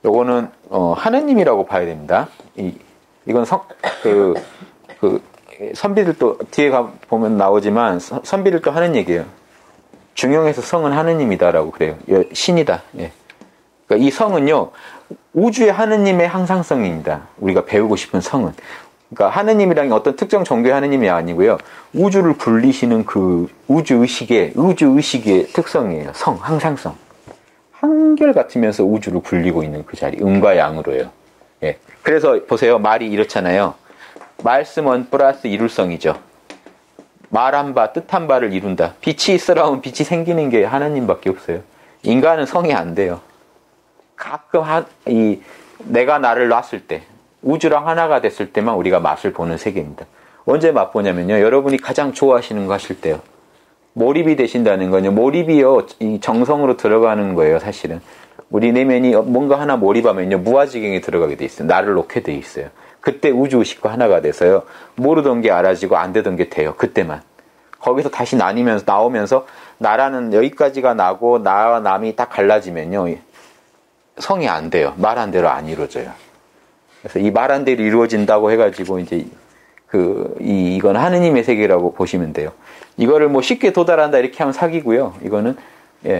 요거는 하느님이라고 봐야 됩니다. 이건 선비들도 뒤에 보면 나오지만 선비들도 하는 얘기예요. 중용에서 성은 하느님이다라고 그래요. 신이다. 예. 그러니까 이 성은요. 우주의 하느님의 항상성입니다. 우리가 배우고 싶은 성은. 그러니까 하느님이란 게 어떤 특정 종교의 하느님이 아니고요. 우주를 굴리시는 우주의식의 특성이에요. 성, 항상성. 한결같으면서 우주를 굴리고 있는 그 자리. 음과 양으로요. 예. 그래서 보세요. 말이 이렇잖아요. 말씀은 플러스 이룰성이죠. 말한 바, 뜻한 바를 이룬다. 빛이 있으라면 빛이 생기는 게 하나님밖에 없어요. 인간은 성이 안 돼요. 가끔 내가 나를 놨을 때, 우주랑 하나가 됐을 때만 우리가 맛을 보는 세계입니다. 언제 맛보냐면요. 여러분이 가장 좋아하시는 거 하실 때요. 몰입이 되신다는 건요. 몰입이요. 이 정성으로 들어가는 거예요. 사실은. 우리 내면이 뭔가 하나 몰입하면요. 무아지경에 들어가게 돼 있어요. 나를 놓게 돼 있어요. 그때 우주의식과 하나가 돼서요. 모르던 게 알아지고 안 되던 게 돼요. 그때만. 거기서 다시 나오면서 나라는 여기까지가 나고 나와 남이 딱 갈라지면요. 성이 안 돼요. 말한 대로 안 이루어져요. 그래서 이 말한 대로 이루어진다고 해가지고 이제 이건 하느님의 세계라고 보시면 돼요. 이거를 쉽게 도달한다 이렇게 하면 사기고요. 이거는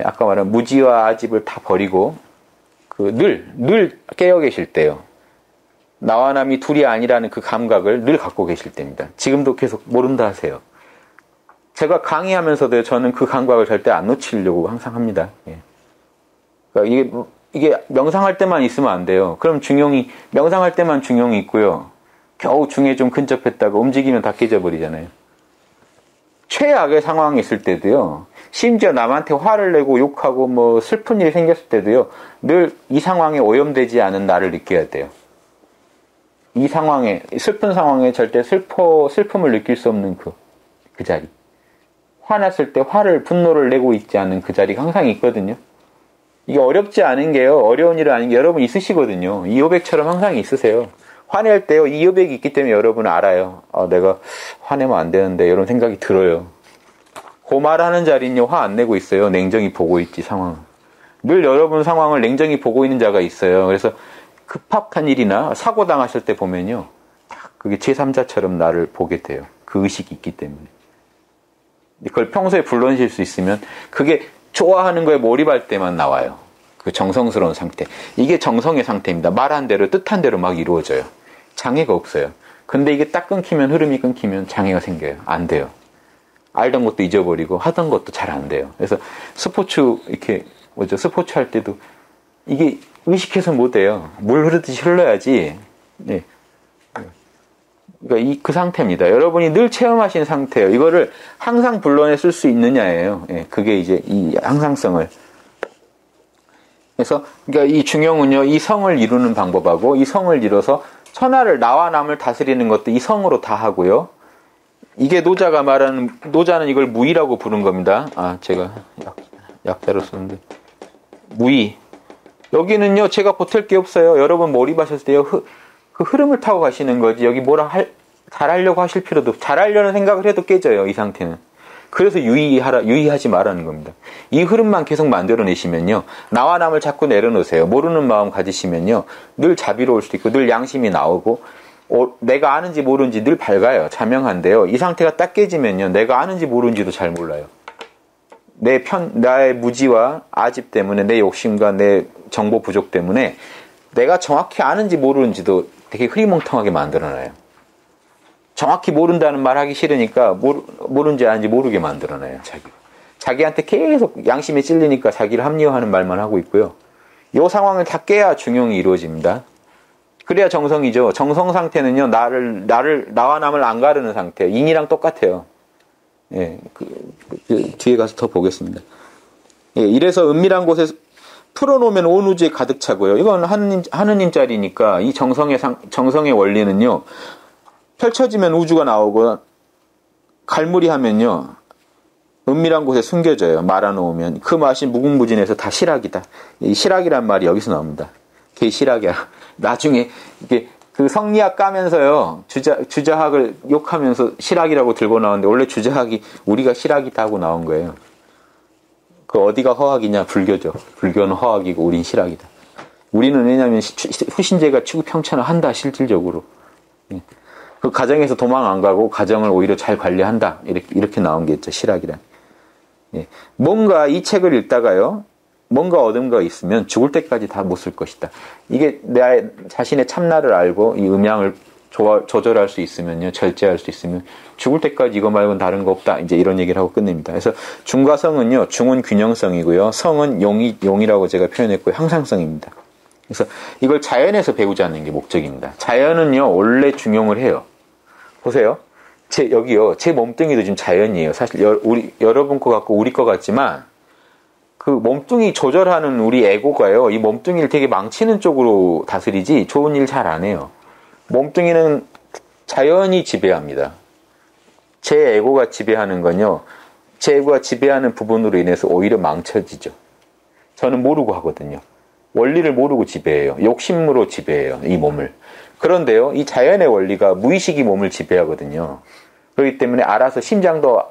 아까 말한 무지와 아집을 다 버리고 늘 깨어 계실 때요. 나와 남이 둘이 아니라는 그 감각을 늘 갖고 계실 때입니다. 지금도 계속 모른다 하세요. 제가 강의하면서도 저는 그 감각을 절대 안 놓치려고 항상 합니다. 그러니까 이게 명상할 때만 있으면 안 돼요. 그럼 명상할 때만 중용이 있고요. 겨우 중에 좀 근접했다가 움직이면 다 깨져버리잖아요. 최악의 상황이 있을 때도요. 심지어 남한테 화를 내고 욕하고 슬픈 일이 생겼을 때도요. 늘 이 상황에 오염되지 않은 나를 느껴야 돼요. 이 상황에, 슬픈 상황에 절대 슬픔을 느낄 수 없는 그 자리. 화났을 때 분노를 내고 있지 않은 그 자리가 항상 있거든요. 이게 어렵지 않은 게요. 어려운 일은 아닌 게 여러분 있으시거든요. 이 여백처럼 항상 있으세요. 화낼 때요. 이 여백이 있기 때문에 여러분은 알아요. 내가 화내면 안 되는데 이런 생각이 들어요. 그 말하는 자리는요. 화 안 내고 있어요. 냉정히 보고 있지 상황을. 늘 여러분 상황을 냉정히 보고 있는 자가 있어요. 그래서 급박한 일이나 사고 당하실 때 보면요. 그게 제3자처럼 나를 보게 돼요. 그 의식이 있기 때문에. 그걸 평소에 불러내실 수 있으면 그게 좋아하는 거에 몰입할 때만 나와요. 그 정성스러운 상태. 이게 정성의 상태입니다. 말한 대로 뜻한 대로 막 이루어져요. 장애가 없어요. 근데 이게 딱 끊기면 흐름이 끊기면 장애가 생겨요. 안 돼요. 알던 것도 잊어버리고 하던 것도 잘 안 돼요. 그래서 스포츠 할 때도 이게 의식해서 못 해요. 물 흐르듯이 흘러야지. 네. 그러니까 그 상태입니다. 여러분이 늘 체험하신 상태예요. 이거를 항상 불러내 쓸 수 있느냐예요. 예, 그게 이제 이 항상성을. 그래서 그러니까 이 중용은요, 이 성을 이루는 방법하고 이 성을 이뤄서 천하를 나와 남을 다스리는 것도 이 성으로 다 하고요. 이게 노자는 이걸 무의라고 부른 겁니다. 제가 약자로 쓰는데 무의. 여기는요, 제가 보탤 게 없어요. 여러분 몰입하셨을 때요, 그 흐름을 타고 가시는 거지. 여기 잘하려고 하실 필요도 없고, 잘하려는 생각을 해도 깨져요, 이 상태는. 그래서 유의하지 말라는 겁니다. 이 흐름만 계속 만들어내시면요, 나와 남을 자꾸 내려놓으세요. 모르는 마음 가지시면요, 늘 자비로울 수도 있고, 늘 양심이 나오고, 내가 아는지 모르는지 늘 밝아요. 자명한데요. 이 상태가 딱 깨지면요, 내가 아는지 모르는지도 잘 몰라요. 나의 무지와 아집 때문에, 내 욕심과 내 정보 부족 때문에, 내가 정확히 아는지 모르는지도 되게 흐리멍텅하게 만들어놔요. 정확히 모른다는 말 하기 싫으니까 모른지 아는지 모르게 만들어놔요. 자기한테 계속 양심에 찔리니까 자기를 합리화하는 말만 하고 있고요. 이 상황을 다 깨야 중용이 이루어집니다. 그래야 정성이죠. 정성 상태는요, 나와 남을 안 가르는 상태예요. 인이랑 똑같아요. 예, 뒤에 가서 더 보겠습니다. 예, 이래서 은밀한 곳에 풀어놓으면 온 우주에 가득 차고요. 이건 하느님 짤이니까 이 정성의 원리는요, 펼쳐지면 우주가 나오고, 갈무리하면요, 은밀한 곳에 숨겨져요. 말아놓으면. 그 맛이 무궁무진해서 다 실학이다. 이 실학이란 말이 여기서 나옵니다. 그게 실학이야. 나중에, 이게, 그 성리학 까면서요, 주자학을 욕하면서 실학이라고 들고 나오는데, 원래 주자학이 우리가 실학이다 하고 나온 거예요. 그 어디가 허학이냐? 불교죠. 불교는 허학이고 우린 실학이다. 우리는 왜냐하면 후신제가 취급평천을 한다, 실질적으로. 그 가정에서 도망 안 가고 가정을 오히려 잘 관리한다. 이렇게 나온 게 있죠. 실학이란. 예. 뭔가 이 책을 읽다가요, 뭔가 얻은 거 있으면 죽을 때까지 다 못 쓸 것이다. 이게 내 자신의 참나를 알고 이 음양을 조절할 수 있으면요, 절제할 수 있으면 죽을 때까지 이거 말고는 다른 거 없다. 이제 이런 얘기를 하고 끝냅니다. 그래서 중과 성은요, 중은 균형성이고요, 성은 용이라고 제가 표현했고요, 항상성입니다. 그래서 이걸 자연에서 배우자는 게 목적입니다. 자연은요, 원래 중용을 해요. 보세요. 여기요, 제 몸뚱이도 지금 자연이에요. 사실 여러분 거 같고 우리 거 같지만, 그 몸뚱이 조절하는 우리 에고가요, 이 몸뚱이를 되게 망치는 쪽으로 다스리지 좋은 일 잘 안 해요. 몸뚱이는 자연이 지배합니다. 제 에고가 지배하는 건요, 제 에고가 지배하는 부분으로 인해서 오히려 망쳐지죠. 저는 모르고 하거든요. 원리를 모르고 지배해요. 욕심으로 지배해요, 이 몸을. 그런데요, 이 자연의 원리가 무의식이 몸을 지배하거든요. 그렇기 때문에 알아서 심장도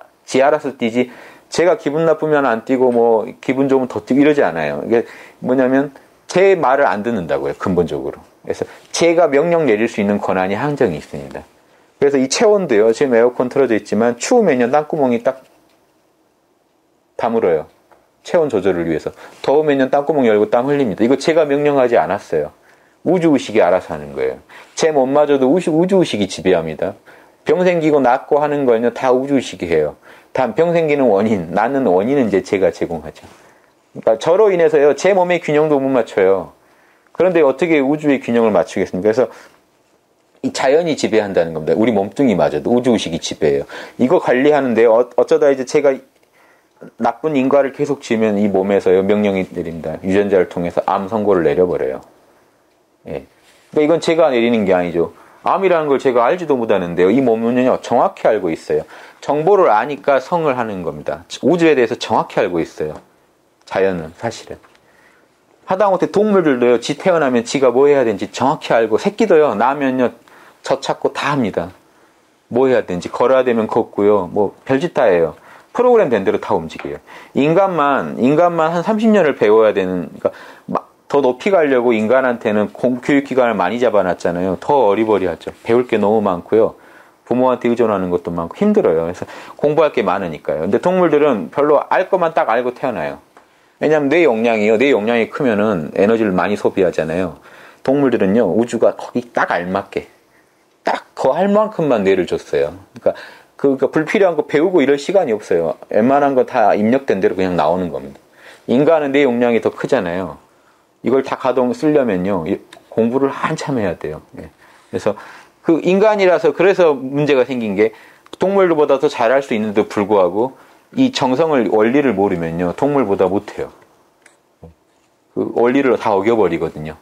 알아서 뛰지, 제가 기분 나쁘면 안 뛰고 기분 좋으면 더 뛰고 이러지 않아요. 이게 뭐냐면 제 말을 안 듣는다고요, 근본적으로. 그래서 제가 명령 내릴 수 있는 권한이 한정이 있습니다. 그래서 이 체온도요, 지금 에어컨 틀어져 있지만 추우면요, 땅구멍이 딱 다물어요. 체온 조절을 위해서. 더우면요, 땅구멍 열고 땀 흘립니다. 이거 제가 명령하지 않았어요. 우주의식이 알아서 하는 거예요. 제 몸마저도 우주의식이 지배합니다. 병 생기고 낫고 하는 거는요, 다 우주의식이 해요. 단 병 생기는 나는 원인은 이제 제가 제공하죠. 그러니까 저로 인해서요, 제 몸의 균형도 못 맞춰요. 그런데 어떻게 우주의 균형을 맞추겠습니까? 그래서 이 자연이 지배한다는 겁니다. 우리 몸뚱이마저도 우주의식이 지배해요. 이거 관리하는데요, 어쩌다 이제 제가 나쁜 인과를 계속 지으면 이 몸에서요, 명령이 내립니다. 유전자를 통해서 암 선고를 내려버려요. 예. 그러니까 이건 제가 내리는 게 아니죠. 암이라는 걸 제가 알지도 못하는데요. 이 몸은요, 정확히 알고 있어요. 정보를 아니까 성을 하는 겁니다. 우주에 대해서 정확히 알고 있어요. 자연은 사실은. 하다못해 동물들도요, 지 태어나면 지가 뭐 해야 되는지 정확히 알고, 새끼도요, 나면요, 젖 찾고 다 합니다. 뭐 해야 되는지, 걸어야 되면 걷고요, 뭐, 별짓 다 해요. 프로그램 된 대로 다 움직여요. 인간만 한 30년을 배워야 되는, 그러니까, 더 높이 가려고 인간한테는 교육기관을 많이 잡아놨잖아요. 더 어리버리하죠. 배울 게 너무 많고요. 부모한테 의존하는 것도 많고 힘들어요. 그래서 공부할 게 많으니까요. 근데 동물들은 별로 알 것만 딱 알고 태어나요. 왜냐하면 뇌 용량이 크면은 에너지를 많이 소비하잖아요. 동물들은요, 우주가 거기 딱 알맞게, 딱 그 할 만큼만 뇌를 줬어요. 그러니까 불필요한 거 배우고 이럴 시간이 없어요. 웬만한 거 다 입력된 대로 그냥 나오는 겁니다. 인간은 뇌 용량이 더 크잖아요. 이걸 다 쓰려면요, 공부를 한참 해야 돼요. 그래서 그 인간이라서 그래서 문제가 생긴 게 동물들보다 더 잘할 수 있는데도 불구하고 이 정성을, 원리를 모르면요, 동물보다 못해요. 그 원리를 다 어겨버리거든요.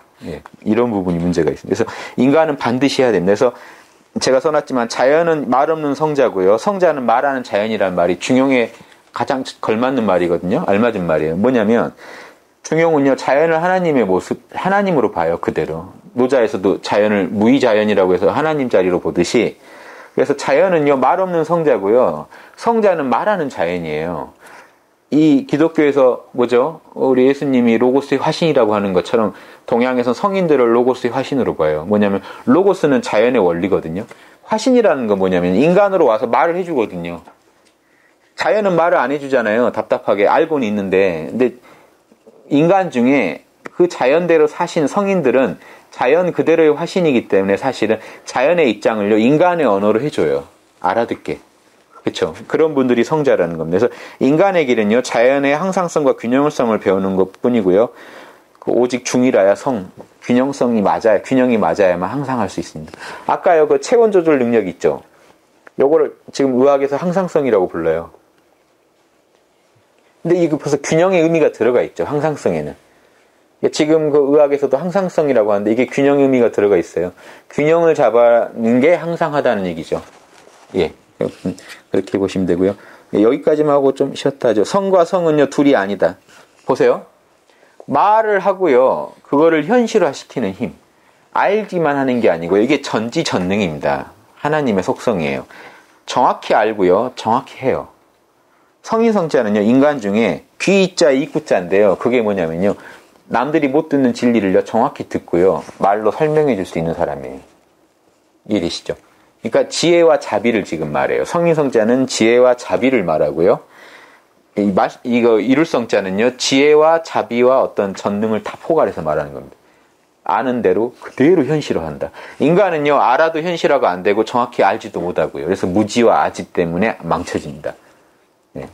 이런 부분이 문제가 있습니다. 그래서 인간은 반드시 해야 됩니다. 그래서 제가 써놨지만 자연은 말 없는 성자고요. 성자는 말하는 자연이라는 말이 중용에 가장 걸맞는 말이거든요. 알맞은 말이에요. 뭐냐면 중용은요, 자연을 하나님의 모습, 하나님으로 봐요, 그대로. 노자에서도 자연을 무의자연이라고 해서 하나님 자리로 보듯이, 그래서 자연은요, 말 없는 성자고요. 성자는 말하는 자연이에요. 이 기독교에서 뭐죠? 우리 예수님이 로고스의 화신이라고 하는 것처럼 동양에서 성인들을 로고스의 화신으로 봐요. 뭐냐면 로고스는 자연의 원리거든요. 화신이라는 건 뭐냐면 인간으로 와서 말을 해주거든요. 자연은 말을 안 해주잖아요. 답답하게 알고는 있는데. 근데 인간 중에 그 자연대로 사신 성인들은 자연 그대로의 화신이기 때문에 사실은 자연의 입장을요, 인간의 언어로 해줘요. 알아듣게. 그렇죠? 그런 분들이 성자라는 겁니다. 그래서 인간의 길은요, 자연의 항상성과 균형성을 배우는 것 뿐이고요. 오직 중이라야 균형성이 맞아야, 균형이 맞아야만 항상 할 수 있습니다. 아까요, 그 체온 조절 능력 있죠? 요거를 지금 의학에서 항상성이라고 불러요. 근데 이거 벌써 균형의 의미가 들어가 있죠, 항상성에는. 지금 그 의학에서도 항상성이라고 하는데 이게 균형의 의미가 들어가 있어요. 균형을 잡아는 게 항상하다는 얘기죠. 예. 그렇게 보시면 되고요. 여기까지만 하고 좀 쉬었다 하죠. 성과 성은요, 둘이 아니다. 보세요. 말을 하고요, 그거를 현실화시키는 힘. 알기만 하는 게 아니고요. 이게 전지전능입니다. 하나님의 속성이에요. 정확히 알고요, 정확히 해요. 성인성자는요, 인간 중에 귀자, 이구자인데요. 그게 뭐냐면요, 남들이 못 듣는 진리를요, 정확히 듣고요, 말로 설명해 줄 수 있는 사람이에요. 이해되시죠? 그러니까 지혜와 자비를 지금 말해요. 성인성자는 지혜와 자비를 말하고요. 이거 이룰성자는요, 지혜와 자비와 어떤 전능을 다 포괄해서 말하는 겁니다. 아는 대로 그대로 현실화한다. 인간은요, 알아도 현실화가 안 되고 정확히 알지도 못하고요. 그래서 무지와 아지 때문에 망쳐집니다. 네.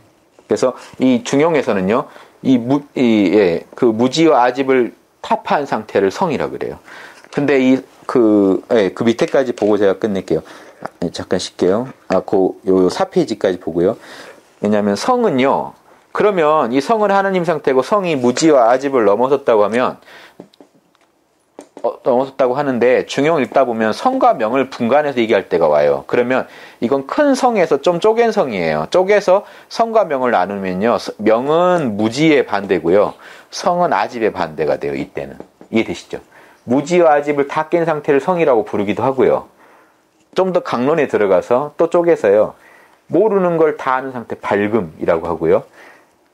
그래서 이 중용에서는요, 그 무지와 아집을 타파한 상태를 성이라고 그래요. 근데 그 밑에까지 보고 제가 끝낼게요. 잠깐 쉴게요. 요 4페이지까지 보고요. 왜냐하면 성은요, 그러면 이 성은 하나님 상태고 성이 무지와 아집을 넘어섰다고 하면, 넘어섰다고 하는데 중용 읽다 보면 성과 명을 분간해서 얘기할 때가 와요. 그러면 이건 큰 성에서 좀 쪼갠 성이에요. 쪼개서 성과 명을 나누면요, 명은 무지의 반대고요, 성은 아집의 반대가 돼요. 이때는. 이해되시죠? 무지와 아집을 다 깬 상태를 성이라고 부르기도 하고요. 좀 더 강론에 들어가서 또 쪼개서요, 모르는 걸 다 아는 상태 밝음이라고 하고요.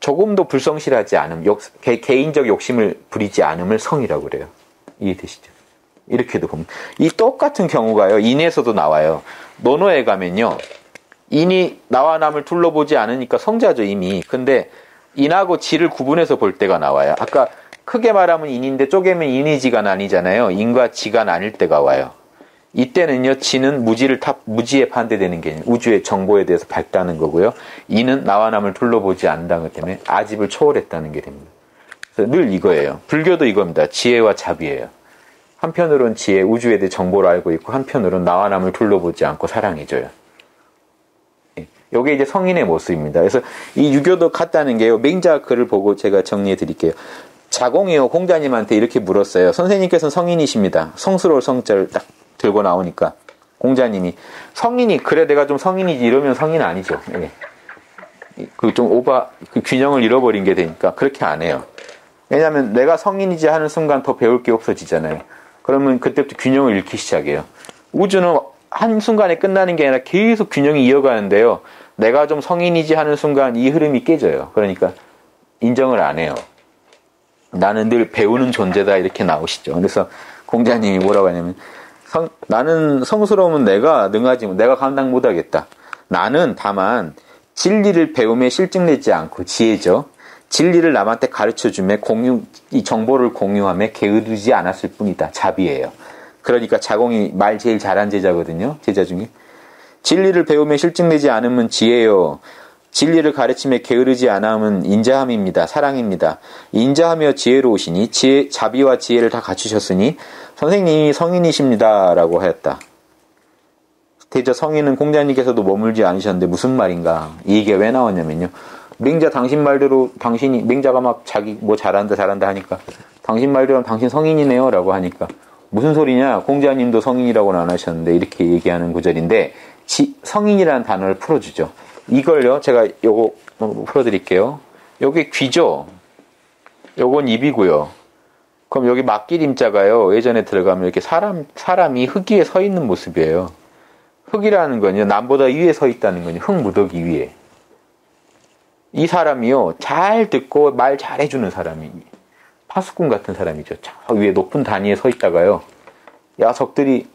조금도 불성실하지 않음, 개인적 욕심을 부리지 않음을 성이라고 그래요. 이해되시죠? 이렇게도 봅니다. 이 똑같은 경우가요, 인에서도 나와요. 논어에 가면요, 인이 나와 남을 둘러보지 않으니까 성자죠, 이미. 근데 인하고 지를 구분해서 볼 때가 나와요. 아까 크게 말하면 인인데 쪼개면 인이 지가 나뉘잖아요. 인과 지가 나뉠 때가 와요. 이때는요, 지는 무지에 반대되는 게 우주의 정보에 대해서 밝다는 거고요. 인은 나와 남을 둘러보지 않는다는 것 때문에 아집을 초월했다는 게 됩니다. 그래서 늘 이거예요. 불교도 이겁니다. 지혜와 자비예요. 한편으로는 지혜, 우주에 대해 정보를 알고 있고, 한편으로는 나와 남을 둘러보지 않고 사랑해줘요. 이게 이제 성인의 모습입니다. 그래서 이 유교도 같다는 게요, 맹자 글을 보고 제가 정리해 드릴게요. 자공이요, 공자님한테 이렇게 물었어요. 선생님께서는 성인이십니다. 성스러울 성자를 딱 들고 나오니까. 공자님이 성인이 그래 내가 좀 성인이지 이러면 성인 아니죠. 예. 그 좀 그 균형을 잃어버린 게 되니까 그렇게 안 해요. 왜냐하면 내가 성인이지 하는 순간 더 배울 게 없어지잖아요. 그러면 그때부터 균형을 잃기 시작해요. 우주는 한 순간에 끝나는 게 아니라 계속 균형이 이어가는데요. 내가 좀 성인이지 하는 순간 이 흐름이 깨져요. 그러니까 인정을 안 해요. 나는 늘 배우는 존재다 이렇게 나오시죠. 그래서 공자님이 뭐라고 하냐면 나는 성스러우면 내가 능하지 내가 감당 못하겠다. 나는 다만 진리를 배움에 실증내지 않고 지혜죠. 진리를 남한테 가르쳐주며 이 정보를 공유하며 게으르지 않았을 뿐이다. 자비예요. 그러니까 자공이 말 제일 잘한 제자거든요. 제자 중에. 진리를 배움에 실증내지 않으면 지혜요. 진리를 가르치며 게으르지 않으면 인자함입니다. 사랑입니다. 인자하며 지혜로우시니 자비와 지혜를 다 갖추셨으니 선생님이 성인이십니다. 라고 하였다. 대저 성인은 공자님께서도 머물지 않으셨는데 무슨 말인가? 이 얘기가 왜 나왔냐면요. 맹자 당신 말대로 맹자가 막 자기 뭐 잘한다 하니까 당신 말대로 당신 성인이네요. 라고 하니까 무슨 소리냐? 공자님도 성인이라고는 안 하셨는데 이렇게 얘기하는 구절인데 성인이라는 단어를 풀어주죠. 이걸요, 제가 요거 풀어드릴게요. 요게 귀죠? 요건 입이고요. 그럼 여기 막길임자가요, 예전에 들어가면 이렇게 사람이 흙 위에 서 있는 모습이에요. 흙이라는 건요, 남보다 위에 서 있다는 건요, 흙 무더기 위에. 이 사람이요, 잘 듣고 말 잘해주는 사람이, 파수꾼 같은 사람이죠. 저 위에 높은 단위에 서 있다가요, 야,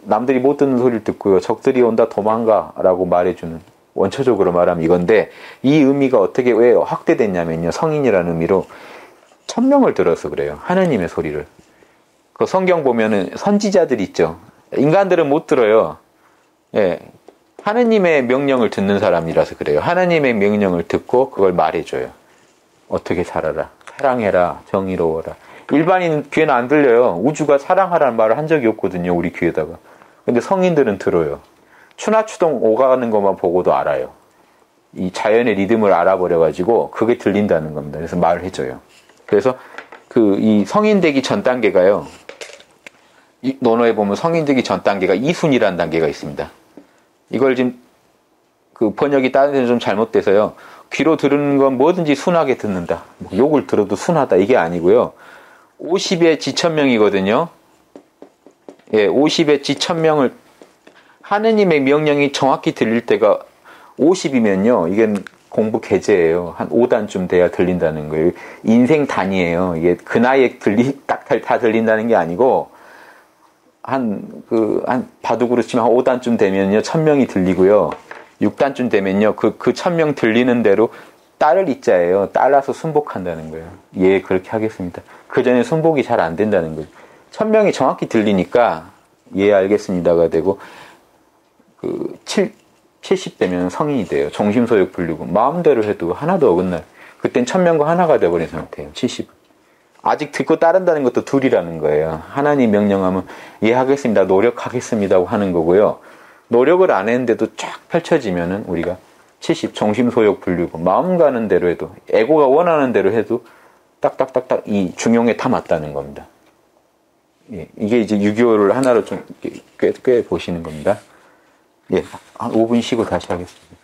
남들이 못 듣는 소리를 듣고요, 적들이 온다 도망가 라고 말해주는, 원초적으로 말하면 이건데, 이 의미가 왜 확대됐냐면요, 성인이라는 의미로 천명을 들어서 그래요. 하느님의 소리를. 그 성경 보면은 선지자들 있죠. 인간들은 못 들어요. 예. 하느님의 명령을 듣는 사람이라서 그래요. 하느님의 명령을 듣고 그걸 말해줘요. 어떻게 살아라. 사랑해라. 정의로워라. 일반인 귀에는 안 들려요. 우주가 사랑하라는 말을 한 적이 없거든요. 우리 귀에다가. 근데 성인들은 들어요. 추나추동 오가는 것만 보고도 알아요. 이 자연의 리듬을 알아버려가지고 그게 들린다는 겁니다. 그래서 말을 해줘요. 그래서 이 성인 되기 전 단계가요. 이 논어에 보면 성인 되기 전 단계가 이순이라는 단계가 있습니다. 이걸 지금 그 번역이 다른 데는 좀 잘못돼서요. 귀로 들은 건 뭐든지 순하게 듣는다. 욕을 들어도 순하다. 이게 아니고요. 50의 지천명이거든요. 예, 50의 지천명을 하느님의 명령이 정확히 들릴 때가 50이면요. 이게 공부 계제예요. 한 5단쯤 돼야 들린다는 거예요. 인생 단위예요. 이게 그 나이에 딱 다 들린다는 게 아니고 한 바둑으로 치면 한 5단쯤 되면요. 1000명이 들리고요. 6단쯤 되면요. 그 1000명 들리는 대로 따를 이자예요. 따라서 순복한다는 거예요. 예, 그렇게 하겠습니다. 그 전에 순복이 잘 안 된다는 거예요. 1000명이 정확히 들리니까 예, 알겠습니다가 되고 70대면 성인이 돼요. 정심소욕 불리고 마음대로 해도 하나도 어긋날. 그땐 1000명과 하나가 돼버린 상태예요. 70. 아직 듣고 따른다는 것도 둘이라는 거예요. 하나님 명령하면 예, 하겠습니다. 노력하겠습니다. 하는 거고요. 노력을 안 했는데도 쫙 펼쳐지면은 우리가 70 정심소욕 불리고 마음 가는 대로 해도 에고가 원하는 대로 해도 딱딱딱딱 이 중용에 다 맞다는 겁니다. 예, 이게 이제 6.25를 하나로 좀 꽤 보시는 겁니다. 예, 한 5분 쉬고 다시 하겠습니다.